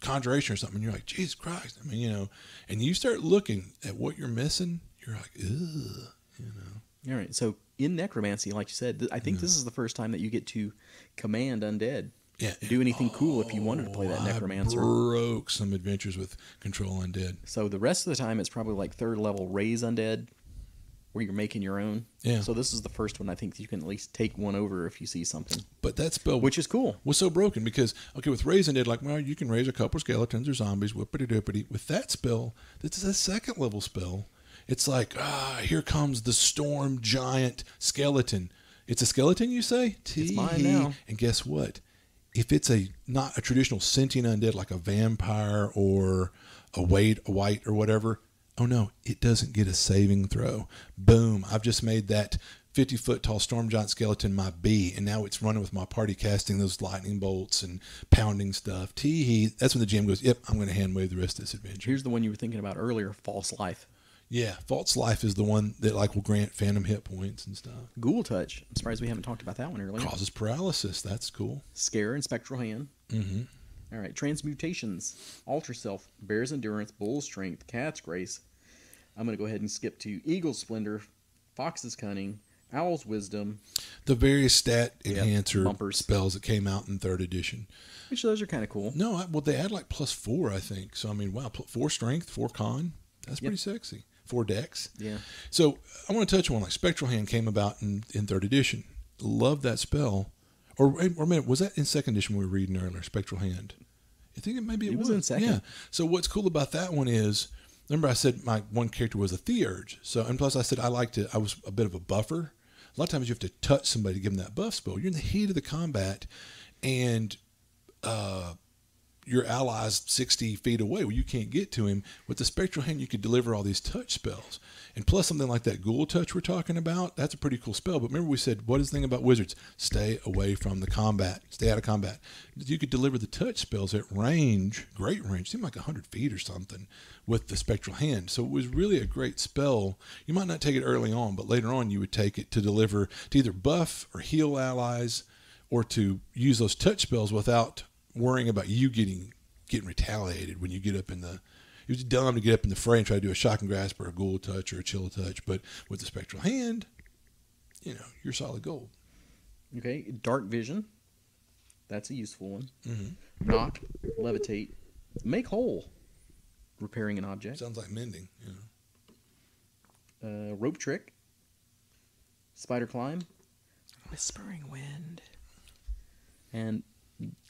B: conjuration or something. And you're like, Jesus Christ! I mean, and you start looking at what you're missing. You're like, ugh,
A: All right, so in necromancy, like you said, I think this is the first time that you get to command undead.
B: Yeah,
A: do anything cool if you wanted to play that necromancer.
B: I broke some adventures with control undead.
A: So the rest of the time, it's probably like 3rd level raise undead, where you're making your own.
B: Yeah.
A: So this is the first one I think you can at least take one over if you see something.
B: But that spell,
A: which is cool,
B: was so broken because with raise undead, like you can raise a couple of skeletons or zombies, whippity dippity. With that spell, this is a 2nd level spell. It's like, here comes the storm giant skeleton. It's a skeleton, you say?
A: It's mine now.
B: And guess what? If it's not a traditional sentient undead like a vampire or a white or whatever, oh no, it doesn't get a saving throw. Boom. I've just made that 50-foot tall storm giant skeleton my B, and now it's running with my party casting those lightning bolts and pounding stuff. Tee-hee. That's when the GM goes, yep, I'm going to hand wave the rest of this adventure.
A: Here's the one you were thinking about earlier, False Life.
B: Yeah, False Life is the one that will grant phantom hit points and stuff.
A: Ghoul Touch. I'm surprised we haven't talked about that one earlier.
B: Causes paralysis. That's cool.
A: Scare and Spectral Hand.
B: Mm-hmm.
A: All right, Transmutations. Alter Self. Bear's Endurance. Bull's Strength. Cat's Grace. I'm going to go ahead and skip to Eagle's Splendor. Fox's Cunning. Owl's Wisdom.
B: The various stat enhancer
A: bumpers.
B: Spells that came out in 3rd edition.
A: Which those are kind of cool.
B: No, they add like +4, I think. So, I mean, wow, 4 strength, 4 con. That's pretty sexy. 4 decks.
A: Yeah.
B: So I want to touch on like Spectral Hand came about in 3rd edition. Love that spell. Or a minute, was that in 2nd edition we were reading earlier? Spectral Hand. I think it was
A: in 2nd.
B: Yeah. So what's cool about that one is, remember I said my one character was a Theurge. So and plus I said I was a bit of a buffer. A lot of times you have to touch somebody to give them that buff spell. You're in the heat of the combat, and your ally's 60 feet away. Well, you can't get to him. With the Spectral Hand, you could deliver all these touch spells. And plus something like that Ghoul Touch we're talking about, that's a pretty cool spell. But remember we said, what is the thing about wizards? Stay away from the combat. Stay out of combat. You could deliver the touch spells at range, great range, seemed like 100 feet or something, with the Spectral Hand. So it was really a great spell. You might not take it early on, but later on you would take it to deliver, to either buff or heal allies, or to use those touch spells without worrying about you getting retaliated when you get up in the. It was dumb to get up in the fray and try to do a Shocking Grasp or a Ghoul Touch or a Chill Touch, but with the Spectral Hand, you're solid gold.
A: Okay, Dark Vision. That's a useful one.
B: Mm-hmm.
A: Knock, Levitate, Make Whole. Repairing an object.
B: Sounds like mending.
A: Rope Trick. Spider Climb. Whispering Wind. And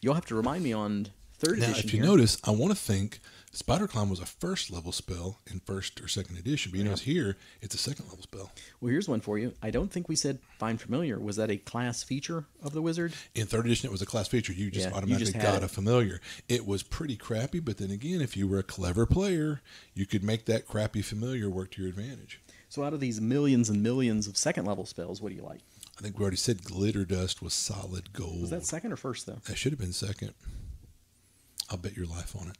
A: you'll have to remind me on third
B: Now,
A: edition
B: if you
A: here.
B: notice, I want to think Spider Climb was a first level spell in first or second edition, but you notice here it's a second level spell.
A: Well, here's one for you. I don't think we said Find Familiar. Was that a class feature of the wizard?
B: In third edition, it was a class feature. You just automatically got a familiar. It was pretty crappy, but then again, if you were a clever player, you could make that crappy familiar work to your advantage.
A: So out of these millions and millions of second level spells, what do you like?
B: I think we already said Glitter Dust was solid gold.
A: Was that second or first, though?
B: That should have been second. I'll bet your life on it.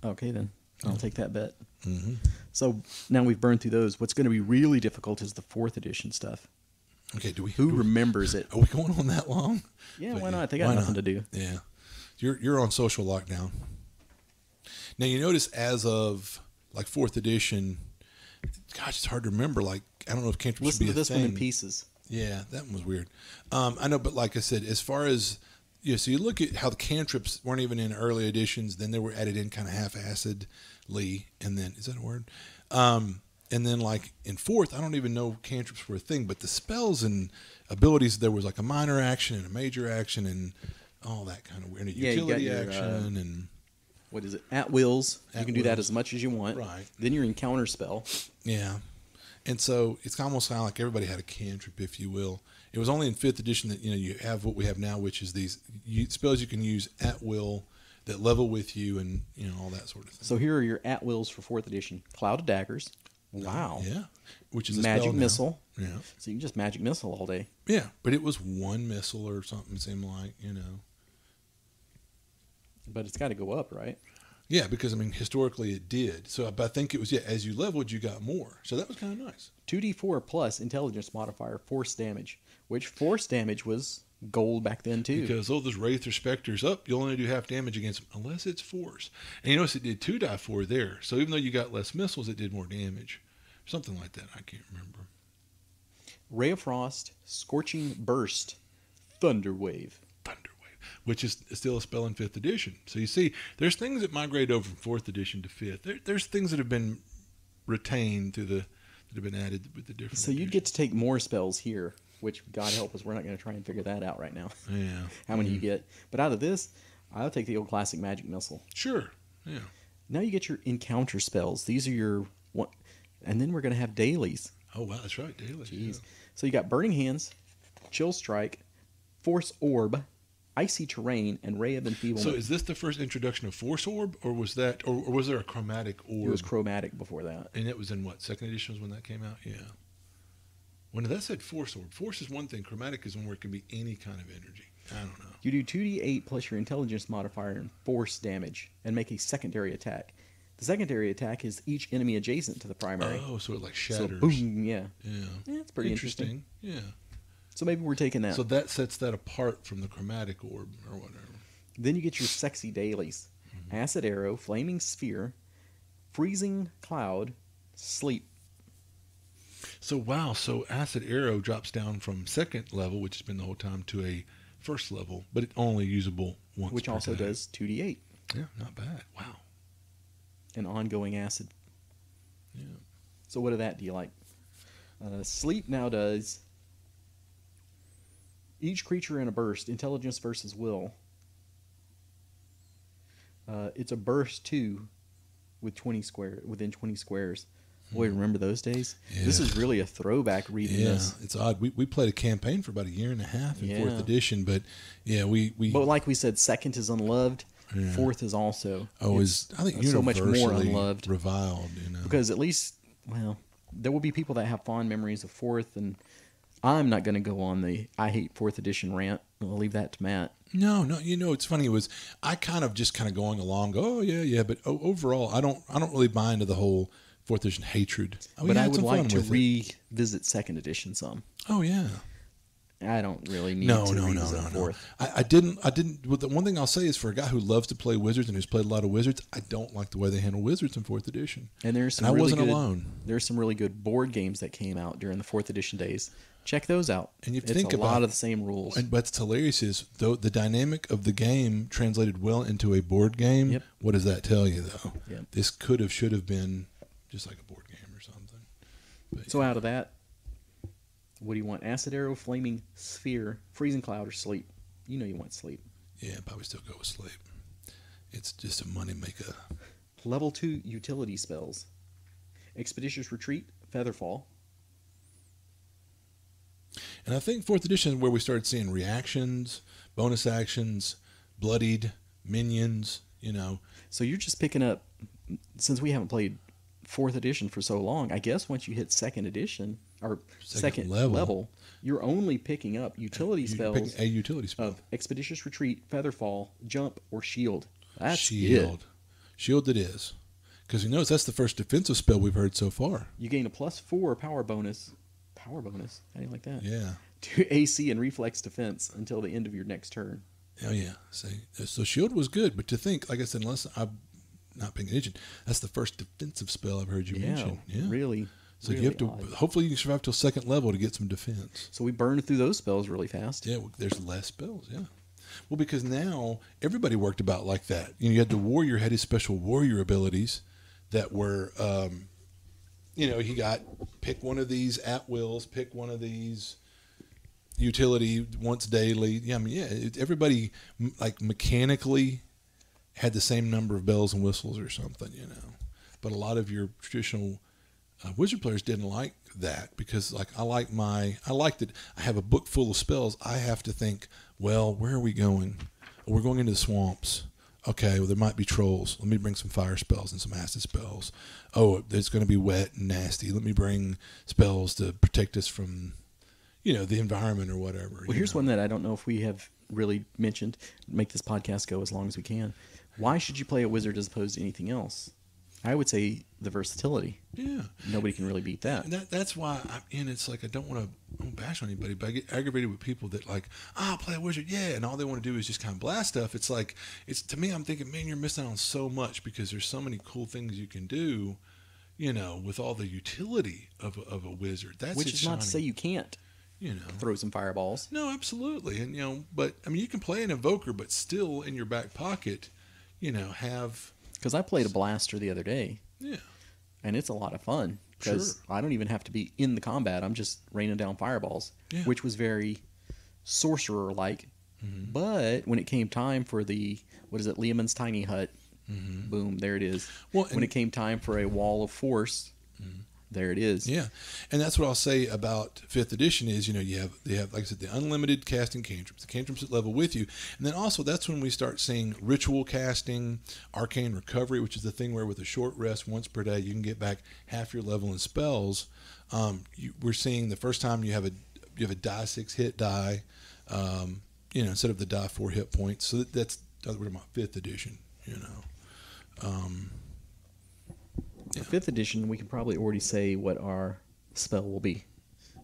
A: Okay, then. I'll take that bet.
B: Mm-hmm.
A: So now we've burned through those. What's going to be really difficult is the fourth edition stuff.
B: Okay,
A: Who remembers it?
B: Are we going on that long?
A: Yeah, why not? They got nothing to do.
B: Yeah. You're on social lockdown. Now, you notice as of, like, fourth edition, gosh, it's hard to remember. Like, I don't know if cantrips
A: Listen
B: should be
A: to
B: a
A: this
B: thing.
A: one in pieces.
B: Yeah, that one was weird. I know, but like I said, as far as, so you look at how the cantrips weren't even in early editions, then they were added in kind of half-acidly, and then, is that a word? And then, like, in fourth, I don't even know cantrips were a thing, but the spells and abilities, there was like a minor action and a major action and all that kind of weird. And a utility
A: you got your,
B: action and...
A: What is it? At wills. You can do that
B: wills.
A: as much as you want.
B: Right.
A: Then your encounter spell.
B: Yeah. And so it's almost kind of like everybody had a cantrip, if you will. It was only in fifth edition that, you have what we have now, which is these spells you can use at will that level with you and, all that sort of thing.
A: So here are your at wills for fourth edition. Cloud of Daggers. Wow.
B: Yeah. Which is a
A: Magic
B: spell now.
A: Missile.
B: Yeah.
A: So you can just magic missile all day.
B: Yeah. But it was one missile or something, it seemed like,
A: But it's got to go up, right?
B: Yeah, because, historically it did. So but I think it was, as you leveled, you got more. So that was kind of nice.
A: 2d4 plus intelligence modifier, force damage, which force damage was gold back then, too.
B: Because, those Wraith or Spectres, you'll only do half damage against them, unless it's force. And you notice it did 2 die 4 there. So even though you got less missiles, it did more damage. Something like that. I can't remember.
A: Ray of Frost, Scorching Burst, Thunder Wave.
B: Which is still a spell in 5th edition. So you see, there's things that migrate over from 4th edition to 5th. There's things that have been retained that have been added with the different
A: So you'd get to take more spells here, which, God help us, we're not going to try and figure that out right now.
B: Yeah.
A: How many you get. But out of this, I'll take the old classic Magic Missile.
B: Sure. Yeah.
A: Now you get your encounter spells. These are your one, and then we're going to have dailies.
B: Oh, wow, that's right, daily.
A: Jeez.
B: Yeah.
A: So you got Burning Hands, Chill Strike, Force Orb, Icy Terrain, and Ray of Enfeeblement.
B: So is this the first introduction of Force Orb, or was that, or was there a chromatic orb?
A: It was chromatic before that.
B: And it was in what, 2nd edition was when that came out? Yeah. When that said Force Orb, Force is one thing, chromatic is one where it can be any kind of energy. I don't know.
A: You do 2d8 plus your intelligence modifier and force damage, and make a secondary attack. The secondary attack is each enemy adjacent to the primary.
B: Oh, so it like shatters.
A: So boom, yeah.
B: Yeah.
A: It's pretty interesting.
B: Yeah.
A: So maybe we're taking that.
B: So that sets that apart from the chromatic orb or whatever.
A: Then you get your sexy dailies. Mm-hmm. Acid Arrow, Flaming Sphere, Freezing Cloud, Sleep.
B: So wow, so Acid Arrow drops down from 2nd level, which has been the whole time, to a 1st level, but it's only usable once
A: Which
B: per
A: also
B: day.
A: does 2d8.
B: Yeah, not bad. Wow.
A: An ongoing acid.
B: Yeah.
A: So what of that do you like? Sleep now does each creature in a burst, intelligence versus will. It's a burst 2 with 20 within 20 squares. Boy, remember those days?
B: Yeah.
A: This is really a throwback reading this.
B: It's odd. We played a campaign for about a year and a half in 4th edition, but yeah, we
A: But like we said, 2nd is unloved.
B: Yeah.
A: 4th is also.
B: is I think
A: so much more
B: universally
A: unloved.
B: reviled.
A: Because at least, well, there will be people that have fond memories of 4th, and I'm not going to go on the I hate 4th edition rant. I'll leave that to Matt.
B: No, it's funny. It was I kind of going along. Oh yeah, but overall, I don't really buy into the whole 4th edition hatred.
A: But I would like to revisit 2nd edition some.
B: Oh yeah.
A: I don't really need to revisit 4th.
B: I didn't. Well, the one thing I'll say is, for a guy who loves to play Wizards and who's played a lot of Wizards, I don't like the way they handle Wizards in 4th edition.
A: And
B: I wasn't alone.
A: There's some really good board games that came out during the 4th edition days. Check those out.
B: And you
A: it's
B: think
A: a
B: about
A: lot of the same rules.
B: And what's hilarious is, though, the dynamic of the game translated well into a board game.
A: Yep.
B: What does that tell you, though?
A: Yep.
B: This should have been just like a board game or something. But,
A: so out of that, what do you want? Acid Arrow, Flaming Sphere, Freezing Cloud, or Sleep? You know you want Sleep.
B: yeah, probably still go with Sleep. It's just a money maker.
A: Level 2 utility spells. Expeditious Retreat, Featherfall.
B: And I think 4th edition is where we started seeing reactions, bonus actions, bloodied minions, you know.
A: So you're just picking up, since we haven't played 4th edition for so long, I guess once you hit 2nd edition, or second level, you're only picking up utility spells.
B: Picking a utility spell.
A: Of Expeditious Retreat, Featherfall, Jump, or Shield. That's
B: Shield.
A: it.
B: Shield it is. Because you notice that's the first defensive spell we've heard so far.
A: You gain a +4 power bonus. Power bonus? How do you like that?
B: Yeah.
A: To AC and reflex defense until the end of your next turn.
B: Oh, yeah. See, so Shield was good, but to think, like I said, unless I'm not paying attention, that's the first defensive spell I've heard you mention. Yeah.
A: Really.
B: So
A: really
B: you have to,
A: odd.
B: hopefully you can survive till 2nd level to get some defense.
A: So we burned through those spells really fast.
B: Yeah, there's less spells, yeah. Well, because now everybody worked about like that. You had the warrior had his special warrior abilities that were, he got pick one of these at wills, pick one of these utility once daily. Yeah, I mean, everybody like mechanically had the same number of bells and whistles or something, But a lot of your traditional wizard players didn't like that because, like, I like that I have a book full of spells. I have to think, well, where are we going? Oh, we're going into the swamps. Okay, well, there might be trolls. Let me bring some fire spells and some acid spells. Oh, it's going to be wet and nasty. Let me bring spells to protect us from, the environment or whatever.
A: Well, here's one that I don't know if we have really mentioned. Make this podcast go as long as we can. Why should you play a wizard as opposed to anything else? I would say the versatility.
B: Yeah.
A: Nobody can really beat that.
B: And that's why, it's like I don't want to bash on anybody, but I get aggravated with people that like, I'll play a wizard, yeah, and all they want to do is just kind of blast stuff. It's like, to me, I'm thinking, man, you're missing out on so much because there's so many cool things you can do, with all the utility of a wizard.
A: Which is not to say you can't. Throw some fireballs.
B: No, absolutely. And, but, I mean, you can play an evoker, but still in your back pocket, have...
A: Because I played a blaster the other day.
B: Yeah.
A: And it's a lot of fun. Because I don't even have to be in the combat. I'm just raining down fireballs.
B: Yeah.
A: Which was very sorcerer-like. Mm-hmm. But when it came time for Leomund's Tiny Hut, boom, there it is. Well, when it came time for a Wall of Force... There it is.
B: Yeah, and that's what I'll say about 5th edition is, you have, like I said, the unlimited casting cantrips, the cantrips that level with you, and then also that's when we start seeing ritual casting, arcane recovery, which is the thing where with a short rest once per day you can get back half your level in spells. We're seeing the first time you have a die 6 hit die, instead of the die 4 hit points. So that's we're talking about 5th edition.
A: For 5th edition, we can probably already say what our spell will be.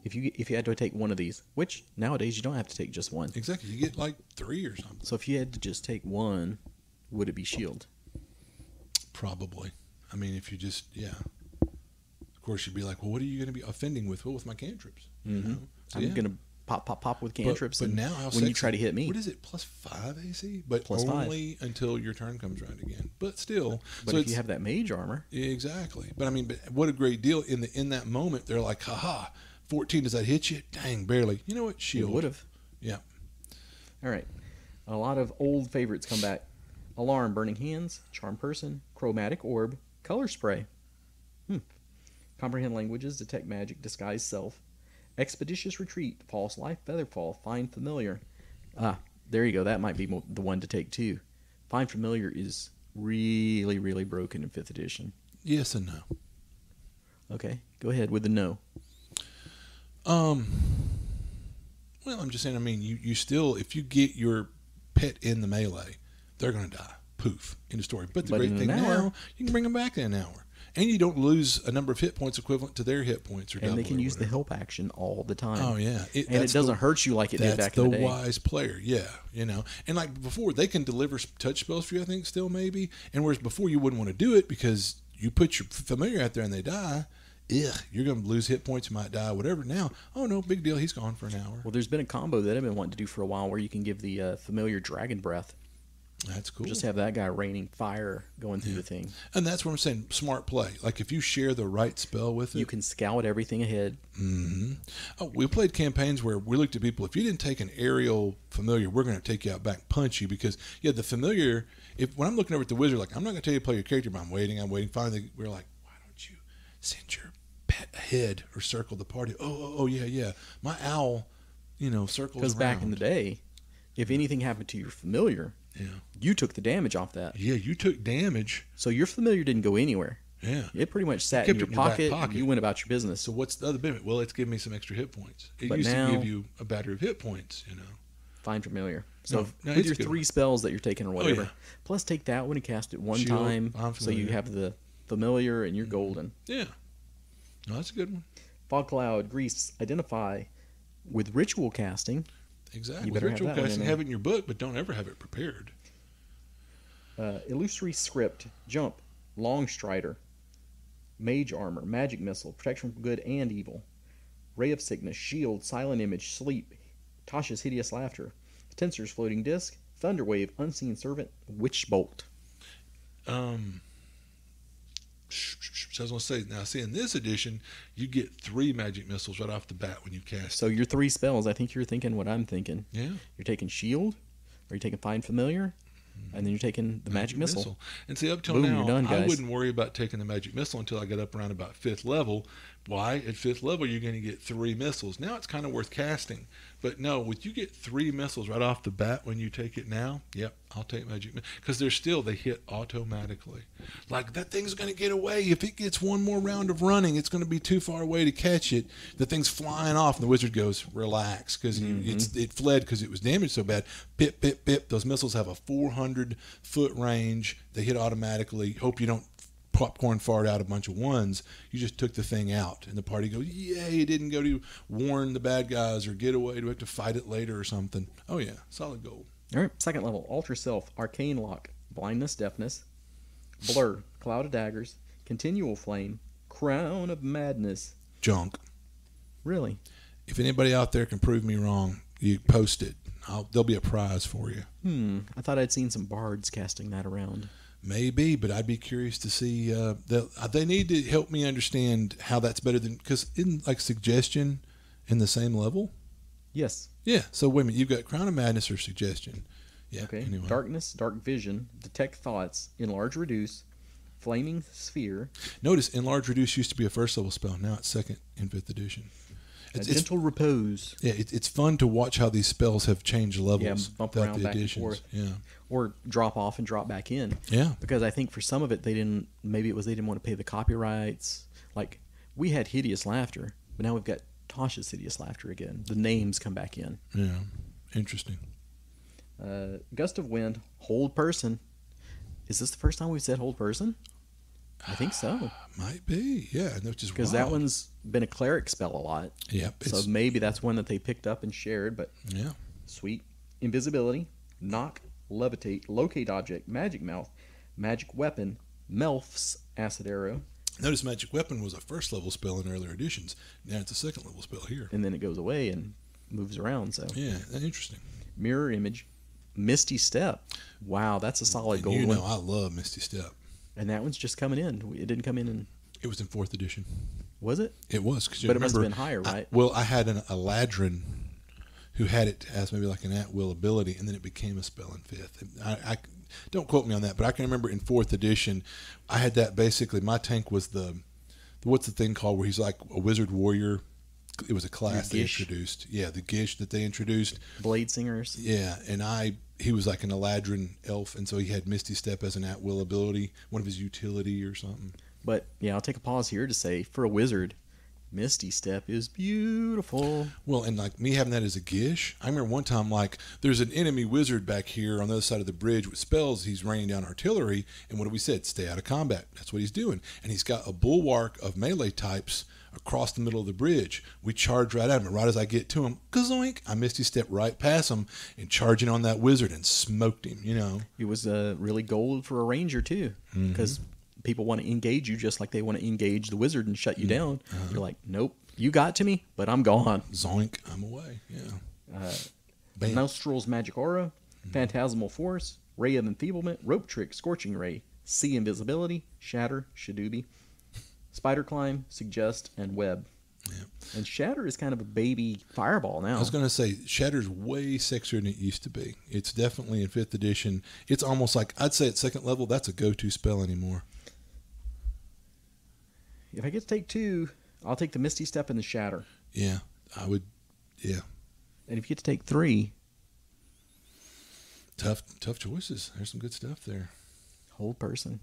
A: If you had to take one of these, which nowadays you don't have to take just one.
B: Exactly. You get like 3 or something.
A: So if you had to just take one, would it be shield?
B: Probably. I mean, if you just, Of course, you'd be like, well, what are you going to be offending with? Well, with my cantrips.
A: Mm-hmm. So, I'm going to pop with cantrips.
B: But now,
A: when you try to hit me.
B: What is it, +5 AC? But
A: +5.
B: Only until your turn comes around again. But still.
A: But if you have that mage armor.
B: Exactly. But I mean, what a great deal. In that moment, they're like, haha, 14, does that hit you? Dang, barely. You know what? Shield.
A: It would have.
B: Yeah.
A: All right. A lot of old favorites come back. Alarm, Burning Hands, Charm Person, Chromatic Orb, Color Spray. Comprehend Languages, Detect Magic, Disguise Self. Expeditious Retreat, False Life, Featherfall, Find Familiar. There you go. That might be the one to take too. Find Familiar is really, really broken in 5th edition.
B: Yes and no.
A: Okay, go ahead with the no.
B: Well, I'm just saying, I mean, you still, if you get your pet in the melee, they're going to die. Poof. End of story. But the great thing now, you can bring them back in an hour. And you don't lose a number of hit points equivalent to their hit points.
A: And they can use the help action all the time.
B: Oh, yeah.
A: And it doesn't hurt you like it did back in the day.
B: That's the wise player, yeah. And like before, they can deliver touch spells for you, I think, still maybe. And whereas before you wouldn't want to do it because you put your familiar out there and they die, you're going to lose hit points, you might die, whatever. Now, oh, no, big deal, he's gone for an hour.
A: Well, there's been a combo that I've been wanting to do for a while where you can give the familiar Dragon Breath.
B: That's cool.
A: Just have that guy raining fire going through the thing.
B: And that's what I'm saying. Smart play. Like if you share the right spell with it,
A: You can scout everything ahead.
B: Mm-hmm. Oh, we played campaigns where we looked at people. If you didn't take an aerial familiar, we're going to take you out back and punch you because the familiar. If when I'm looking over at the wizard, like I'm not going to tell you to play your character, but I'm waiting. Finally, we're like, why don't you send your pet ahead or circle the party? Oh, yeah. My owl, circles
A: Because
B: around.
A: back in the day, if anything happened to your familiar, you took the damage off that.
B: Yeah, you took damage.
A: So your familiar didn't go anywhere.
B: Yeah.
A: It pretty much sat
B: Kept
A: in your
B: it in your back
A: pocket,
B: pocket.
A: and you went about your business.
B: So what's the other benefit? Well, it's giving me some extra hit points. It
A: But
B: used
A: now-
B: to give you a battery of hit points,
A: Find familiar. So
B: No,
A: with
B: it's
A: your
B: a good
A: 3
B: one.
A: spells that you're taking or whatever,
B: yeah.
A: plus take that one and cast it one
B: Shield,
A: time,
B: find
A: so you
B: familiar.
A: have the familiar and you're golden.
B: Yeah. No, that's a good one.
A: Fog Cloud, Grease, Identify. With ritual casting,
B: Exactly.
A: You
B: With
A: better have
B: ritual
A: that one in
B: casting,
A: there.
B: have it in your book, but don't ever have it prepared.
A: Illusory Script, Jump, Long Strider, Mage Armor, Magic Missile, Protection from Good and Evil, Ray of Sickness, Shield, Silent Image, Sleep, Tasha's Hideous Laughter, Tensor's Floating Disc, Thunderwave, Unseen Servant, Witch Bolt.
B: So I was going to say, now see, in this edition, you get 3 magic missiles right off the bat when you cast.
A: So your 3 spells, I think you're thinking what I'm thinking.
B: Yeah.
A: You're taking Shield, or you're taking Find Familiar, and then you're taking the Magic Missile.
B: And see, up till
A: Boom,
B: now,
A: you're done,
B: I
A: guys.
B: wouldn't worry about taking the magic missile until I got up around about 5th level. Why? At 5th level, you're going to get 3 missiles. Now it's kind of worth casting. But no, with you get 3 missiles right off the bat when you take it now, yep, I'll take magic missile. Because they hit automatically. Like, that thing's going to get away. If it gets one more round of running, it's going to be too far away to catch it. The thing's flying off, and the wizard goes, relax, because it fled because it was damaged so bad. Pip, pip, pip. Those missiles have a 400-foot range. They hit automatically. Hope you don't popcorn fart out a bunch of ones. You just took the thing out, and the party goes, yay, it didn't go to warn the bad guys or get away. Do we have to fight it later or something? Oh, yeah, solid gold.
A: All right, second level, Alter Self, Arcane Lock, Blindness, Deafness, Blur, Cloud of Daggers, Continual Flame, Crown of Madness.
B: Junk.
A: Really?
B: If anybody out there can prove me wrong, you post it. There'll be a prize for you.
A: I thought I'd seen some bards casting that around.
B: Maybe, but I'd be curious to see. They need to help me understand how that's better than, because isn't like suggestion in the same level?
A: Yes.
B: Yeah. So wait a minute, you've got Crown of Madness or suggestion. Yeah.
A: Okay.
B: Anyway.
A: Darkness, Dark Vision, Detect Thoughts, Enlarge, Reduce, Flaming Sphere,
B: Notice Enlarge Reduce used to be a 1st level spell. Now it's 2nd in 5th edition.
A: Gentle Repose.
B: Yeah, it's fun to watch how these spells have changed levels
A: Yeah, bump
B: throughout
A: around
B: the
A: back and
B: editions.
A: forth.
B: Yeah.
A: Or drop off and drop back in.
B: Yeah.
A: Because I think for some of it, they didn't want to pay the copyrights. Like, we had Hideous Laughter, but now we've got Tasha's Hideous Laughter again. The names come back in.
B: Yeah. Interesting.
A: Gust of Wind, Hold Person. Is this the first time we've said Hold Person? I think so.
B: Might be. Yeah. Which is
A: Because that one's been a cleric spell a lot.
B: Yep.
A: So maybe that's one that they picked up and shared, but
B: Yeah.
A: sweet. Invisibility, Knock, Levitate, Locate Object, Magic Mouth, Magic Weapon, Melf's Acid Arrow,
B: Notice Magic Weapon was a 1st level spell in earlier editions. Now it's a 2nd level spell here.
A: and then it goes away and moves around. So
B: Yeah. Interesting.
A: Mirror Image, Misty Step. Wow, that's a solid
B: And
A: gold
B: you
A: one.
B: know I love Misty Step.
A: And that one's just coming in. It didn't come in,
B: It was in 4th edition.
A: was it?
B: It was. Cause you
A: But it must have
B: remember,
A: been higher, right?
B: I had a Ladrin who had it as maybe like an at-will ability, and then it became a spell in 5th. And I don't quote me on that, but I can remember in 4th edition, I had that basically. My tank was what's the thing called where he's like a wizard warrior. It was a class they
A: Gish.
B: introduced. Yeah, the Gish that they introduced.
A: Blade Singers.
B: Yeah, and he was like an Eladrin elf, and so he had Misty Step as an at-will ability, one of his utility or something.
A: But yeah, I'll take a pause here to say, for a wizard, Misty Step is beautiful.
B: Well, and like me having that as a Gish, I remember one time, like, there's an enemy wizard back here on the other side of the bridge with spells. He's raining down artillery, and what do we said? Stay out of combat. That's what he's doing. And he's got a bulwark of melee types across the middle of the bridge. We charge right at him, and right as I get to him, kazoink, I Misty Step right past him and charging on that wizard and smoked him, you know.
A: It was really gold for a ranger too, because people want to engage you just like they want to engage the wizard and shut you down. You're like, nope, you got to me, but I'm gone.
B: Zoink, I'm away. Yeah. Bam.
A: Nostrils Magic Aura, Phantasmal Force, Ray of Enfeeblement, Rope Trick, Scorching Ray, See Invisibility, Shatter, Shadoobie, Spider Climb, Suggest, and Web.
B: Yeah.
A: And Shatter is kind of a baby fireball now.
B: I was going to say, Shatter's way sexier than it used to be. It's definitely in 5th edition. It's almost like, I'd say at 2nd level, that's a go-to spell anymore.
A: If I get to take 2, I'll take the Misty Step and the Shatter.
B: Yeah, I would, yeah.
A: And if you get to take 3...
B: Tough choices. There's some good stuff there.
A: Hold Person.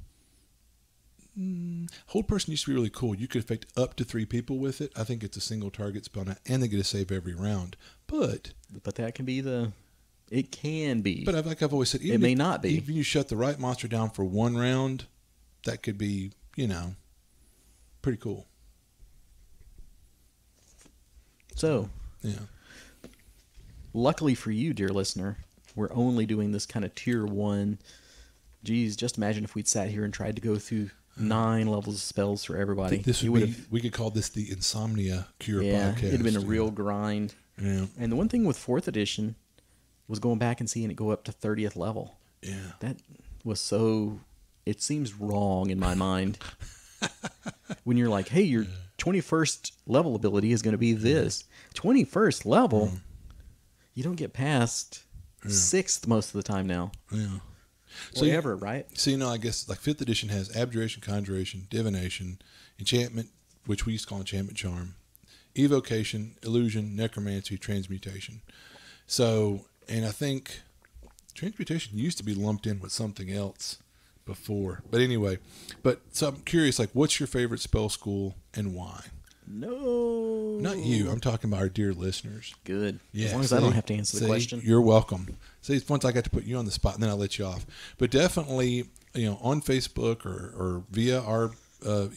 B: Hold Person used to be really cool. You could affect up to 3 people with it. I think it's a single target spell now, and they get a save every round. But
A: that can be it can be.
B: But like I've always said,
A: it may not be.
B: Even you shut the right monster down for 1 round, that could be, pretty cool.
A: So,
B: yeah.
A: Luckily for you, dear listener, we're only doing this kind of tier 1. Geez, just imagine if we'd sat here and tried to go through 9 levels of spells for everybody.
B: We could call this the Insomnia Cure
A: podcast.
B: Podcast.
A: It'd have been a real grind.
B: Yeah.
A: And the one thing with 4th edition was going back and seeing it go up to 30th level.
B: Yeah.
A: That was it seems wrong in my mind. When you're like, hey, your 21st level ability is going to be this. 21st level? You don't get past 6th most of the time now.
B: Yeah.
A: So ever, right?
B: So, I guess like 5th edition has Abjuration, Conjuration, Divination, Enchantment, which we used to call Enchantment Charm, Evocation, Illusion, Necromancy, Transmutation. So, and I think Transmutation used to be lumped in with something else before. But anyway, so I'm curious, like, what's your favorite spell school and why?
A: No.
B: Not you. I'm talking about our dear listeners.
A: Good.
B: Yeah,
A: as long as I don't have to answer the question.
B: You're welcome. See, once I got to put you on the spot, and then I'll let you off. But definitely, on Facebook or via our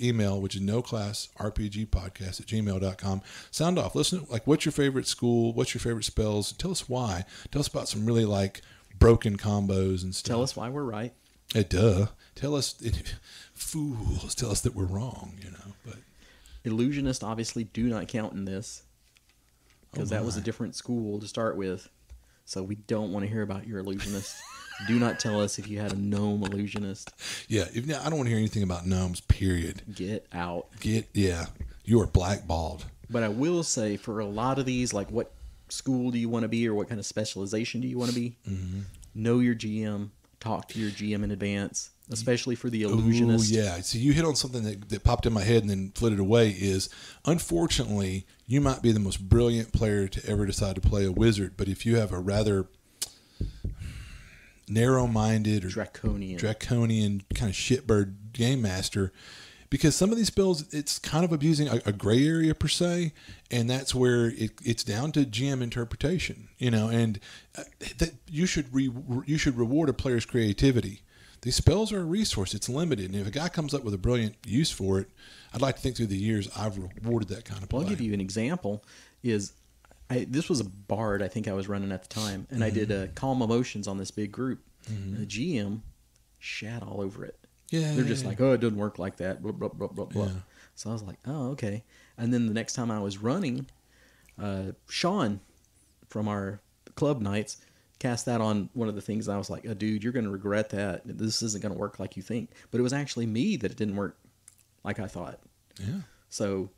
B: email, which is noclassrpgpodcast@gmail.com. Sound off. Listen, like, what's your favorite school? What's your favorite spells? Tell us why. Tell us about some really, like, broken combos and stuff.
A: Tell us why we're right.
B: Duh. Tell us, fools, tell us that we're wrong, But
A: Illusionist obviously do not count in this because that was a different school to start with. So we don't want to hear about your illusionist. Do not tell us if you had a gnome illusionist.
B: Yeah, I don't want to hear anything about gnomes, period.
A: Get out.
B: You are blackballed.
A: But I will say, for a lot of these, like, what school do you want to be or what kind of specialization do you want to be? Mm-hmm. Know your GM. Talk to your GM in advance, especially for the illusionist.
B: Oh, yeah. So you hit on something that popped in my head and then flitted away is, unfortunately, you might be the most brilliant player to ever decide to play a wizard, but if you have a rather narrow-minded or draconian kind of shitbird game master, because some of these spells, it's kind of abusing a gray area per se, and that's where it's down to GM interpretation, and that you should reward a player's creativity. These spells are a resource; it's limited, and if a guy comes up with a brilliant use for it, I'd like to think through the years I've rewarded that kind of play.
A: Well, I'll give you an example. This was a bard I think I was running at the time, and I did Calm Emotions on this big group. Mm-hmm. The GM shat all over it. Yeah, they're just like, oh, it doesn't work like that. Blah, blah, blah, blah, blah. Yeah. So I was like, oh, okay. And then the next time I was running, Sean from our club nights cast that on one of the things. And I was like, oh, dude, you're going to regret that. This isn't going to work like you think. But it was actually me that it didn't work like I thought. Yeah. So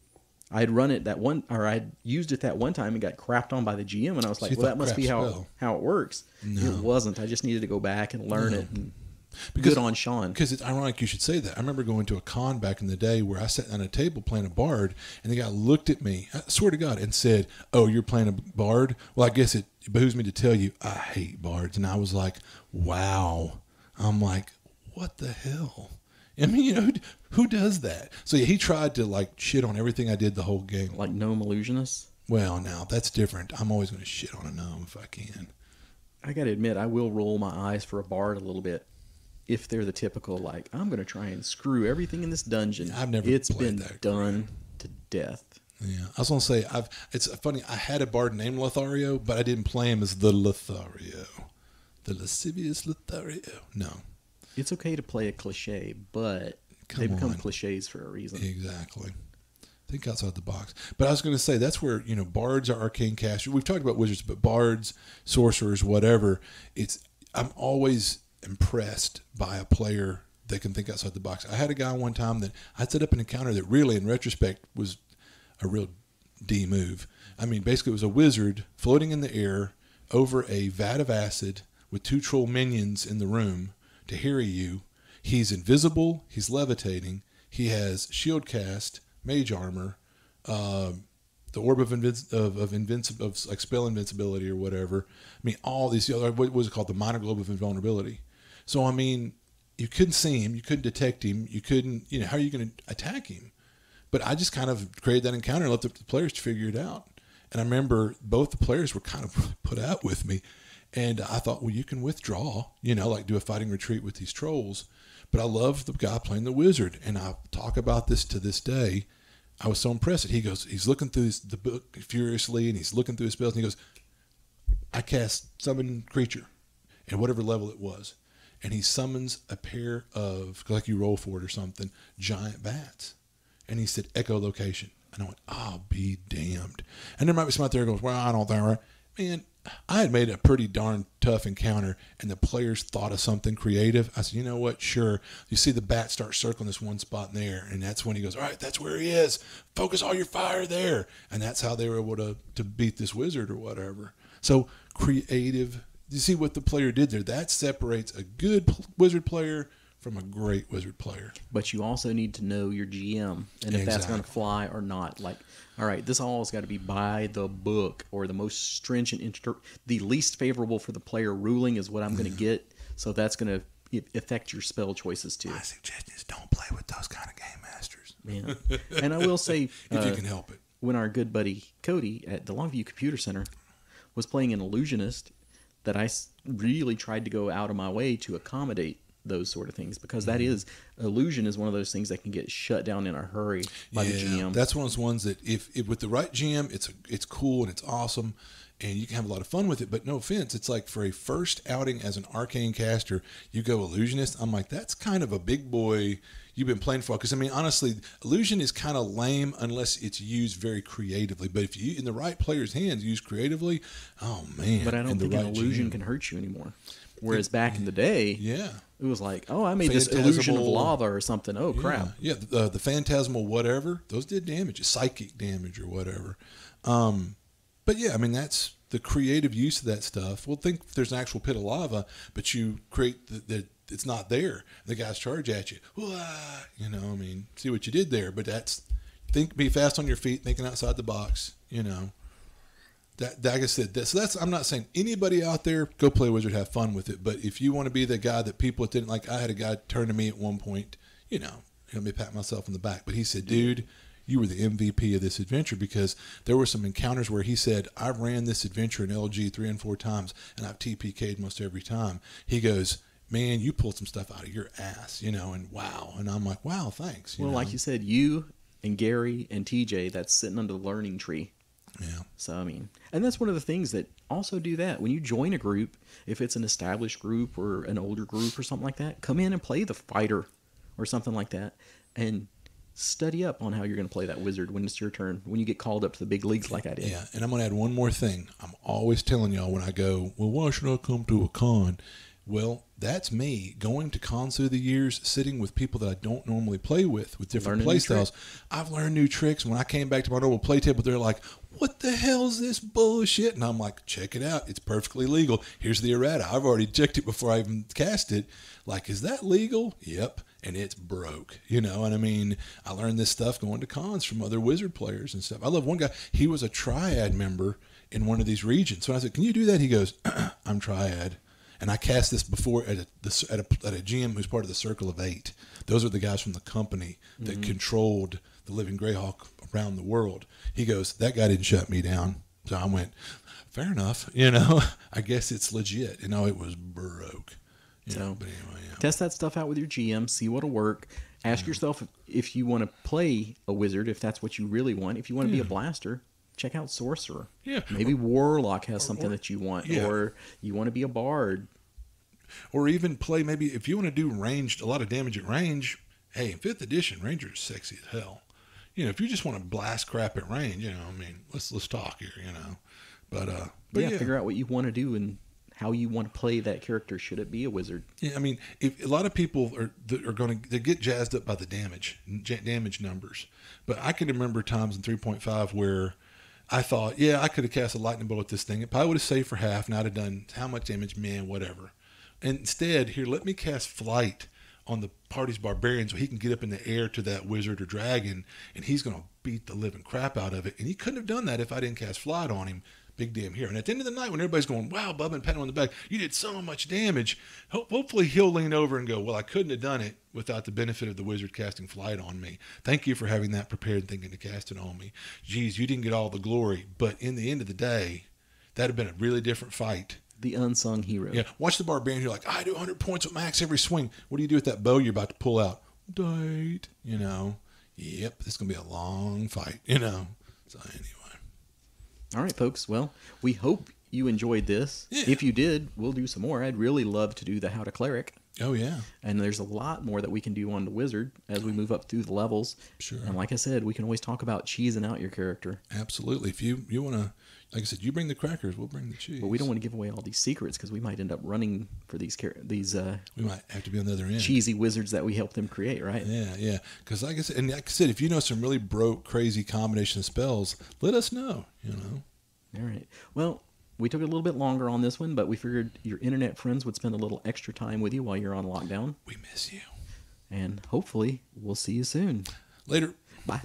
A: I'd run it I'd used it that one time and got crapped on by the GM. And I was like, well, that must be how it works. No. It wasn't. I just needed to go back and learn it. And good on Sean.
B: Because it's ironic you should say that. I remember going to a con back in the day where I sat on a table playing a bard, and the guy looked at me, I swear to God, and said, oh, you're playing a bard? Well, I guess it behooves me to tell you, I hate bards. And I was like, wow. I'm like, what the hell? I mean, who does that? So yeah, he tried to like shit on everything I did the whole game.
A: Like gnome illusionists?
B: Well, now, that's different. I'm always going to shit on a gnome if I can.
A: I got to admit, I will roll my eyes for a bard a little bit. If they're the typical, like, I'm going to try and screw everything in this dungeon.
B: I've never
A: It's
B: played
A: been
B: that
A: done to death.
B: Yeah. I was going to say, it's funny, I had a bard named Lothario, but I didn't play him as the Lothario. The lascivious Lothario. No.
A: It's okay to play a cliche, but they become cliches for a reason.
B: Exactly. Think outside the box. But I was going to say, that's where, bards are arcane casters. We've talked about wizards, but bards, sorcerers, whatever, I'm always impressed by a player that can think outside the box. I had a guy one time that I set up an encounter that really, in retrospect, was a real D move. I mean, basically, it was a wizard floating in the air over a vat of acid with 2 troll minions in the room to harry you. He's invisible. He's levitating. He has shield cast, mage armor, the orb of like spell invincibility or whatever. I mean, all these other, what was it called? The minor globe of invulnerability. So, I mean, you couldn't see him. You couldn't detect him. You couldn't, how are you going to attack him? But I just kind of created that encounter and left it to the players to figure it out. And I remember both the players were kind of put out with me. And I thought, well, you can withdraw, like do a fighting retreat with these trolls. But I love the guy playing the wizard. And I talk about this to this day. I was so impressed. He goes, he's looking through the book furiously, and he's looking through his spells. And he goes, I cast summon creature at whatever level it was. And he summons a pair of, like you roll for it or something, giant bats. And he said, echolocation. And I went, oh, be damned. And there might be someone out there who goes, well, I don't think right. Man, I had made a pretty darn tough encounter, and the players thought of something creative. I said, you know what? Sure. You see the bat start circling this one spot in there, and that's when he goes, all right, that's where he is. Focus all your fire there. And that's how they were able to beat this wizard or whatever. So creative. You see what the player did there? That separates a good wizard player from a great wizard player.
A: But you also need to know your GM and if that's going to fly or not. Like, all right, this all has got to be by the book, or the most stringent, the least favorable for the player ruling is what I'm going to get. So that's going to affect your spell choices too.
B: My suggestion is don't play with those kind of game masters.
A: Yeah. And I will say,
B: if you can help it,
A: when our good buddy Cody at the Longview Computer Center was playing an illusionist, that I really tried to go out of my way to accommodate those sort of things, because that is, illusion is one of those things that can get shut down in a hurry by the GM.
B: That's one of those ones that if with the right GM, it's cool and it's awesome and you can have a lot of fun with it. But no offense, it's like for a first outing as an arcane caster, you go illusionist. I'm like, that's kind of a big boy you've been playing for. Because I mean, honestly, illusion is kind of lame unless it's used very creatively. But if you in the right player's hands used creatively, oh man!
A: But I don't think an illusion can hurt you anymore. Whereas back in the day, it was like, oh, I made this illusion of lava or something. Oh, crap.
B: Yeah, the phantasmal whatever, those did damage, psychic damage or whatever. But yeah, I mean, that's the creative use of that stuff. Well, think if there's an actual pit of lava, but you create that it's not there. The guys charge at you. I mean, see what you did there. But be fast on your feet, thinking outside the box, That, like I said, I'm not saying anybody out there go play Wizard, have fun with it. But if you want to be the guy that people didn't like, I had a guy turn to me at one point, let me pat myself on the back, but he said, dude, you were the MVP of this adventure, because there were some encounters where he said, I ran this adventure in LG 3 and 4 times and I've TPK'd most every time. He goes, man, you pulled some stuff out of your ass, and wow. And I'm like, wow, thanks.
A: Well, like you said, you and Gary and TJ, that's sitting under the learning tree.
B: Yeah.
A: So, I mean, and that's one of the things that also do that. When you join a group, if it's an established group or an older group or something like that, come in and play the fighter or something like that and study up on how you're going to play that wizard when it's your turn, when you get called up to the big leagues like I did.
B: Yeah, and I'm going to add one more thing. I'm always telling y'all when I go, well, why should I come to a con? Well, that's me going to cons through the years, sitting with people that I don't normally play with different play styles. I've learned new tricks. When I came back to my normal play table, they're like, what the hell is this bullshit? And I'm like, check it out. It's perfectly legal. Here's the errata. I've already checked it before I even cast it. Like, is that legal? Yep. And it's broke. And I mean, I learned this stuff going to cons from other wizard players and stuff. I love one guy. He was a triad member in one of these regions. So I said, can you do that? He goes, I'm triad. And I cast this before at a GM who's part of the Circle of 8. Those are the guys from the company that controlled the Living Greyhawk around the world. He goes, that guy didn't shut me down. So I went, fair enough. I guess it's legit. It was broke. But anyway,
A: test that stuff out with your GM. See what'll work. Ask yourself if you want to play a wizard, if that's what you really want. If you want to be a blaster, check out Sorcerer.
B: Yeah.
A: Maybe Warlock has something that you want. Yeah. Or you want to be a Bard.
B: Or even play, maybe if you want to do ranged, a lot of damage at range, hey, in 5th edition, Ranger is sexy as hell. If you just want to blast crap at range, let's talk here, But yeah,
A: figure out what you want to do and how you want to play that character. Should it be a wizard?
B: Yeah, I mean, if a lot of people are going to get jazzed up by the damage numbers, but I can remember times in 3.5 where I thought, yeah, I could have cast a lightning bolt at this thing. It probably would have saved for half, and I'd have done how much damage, man, whatever. And instead, here, let me cast flight on the party's barbarian so he can get up in the air to that wizard or dragon, and he's going to beat the living crap out of it. And he couldn't have done that if I didn't cast flight on him. Big damn hero. And at the end of the night, when everybody's going, wow, Bubba, and patting him on the back, you did so much damage, hopefully he'll lean over and go, well, I couldn't have done it without the benefit of the wizard casting flight on me. Thank you for having that prepared, thinking to cast it on me. Geez, you didn't get all the glory, but in the end of the day, that'd have been a really different fight.
A: The unsung hero.
B: Yeah, watch the barbarian. You're like, I do 100 points with max every swing. What do you do with that bow you're about to pull out? Date. Yep, this is going to be a long fight, So anyway.
A: All right, folks. Well, we hope you enjoyed this.
B: Yeah.
A: If you did, we'll do some more. I'd really love to do the How to Cleric.
B: Oh, yeah.
A: And there's a lot more that we can do on the wizard as we move up through the levels.
B: Sure.
A: And like I said, we can always talk about cheesing out your character.
B: Absolutely. If you want to, like I said, you bring the crackers, we'll bring the cheese.
A: But we don't want to give away all these secrets because we might end up running for these
B: we might have to be on the other end.
A: Cheesy wizards that we help them create, right?
B: Yeah. Because like I said, if you know some really broke, crazy combination of spells, let us know,
A: All right. Well, we took a little bit longer on this one, but we figured your internet friends would spend a little extra time with you while you're on lockdown.
B: We miss you.
A: And hopefully we'll see you soon.
B: Later.
A: Bye.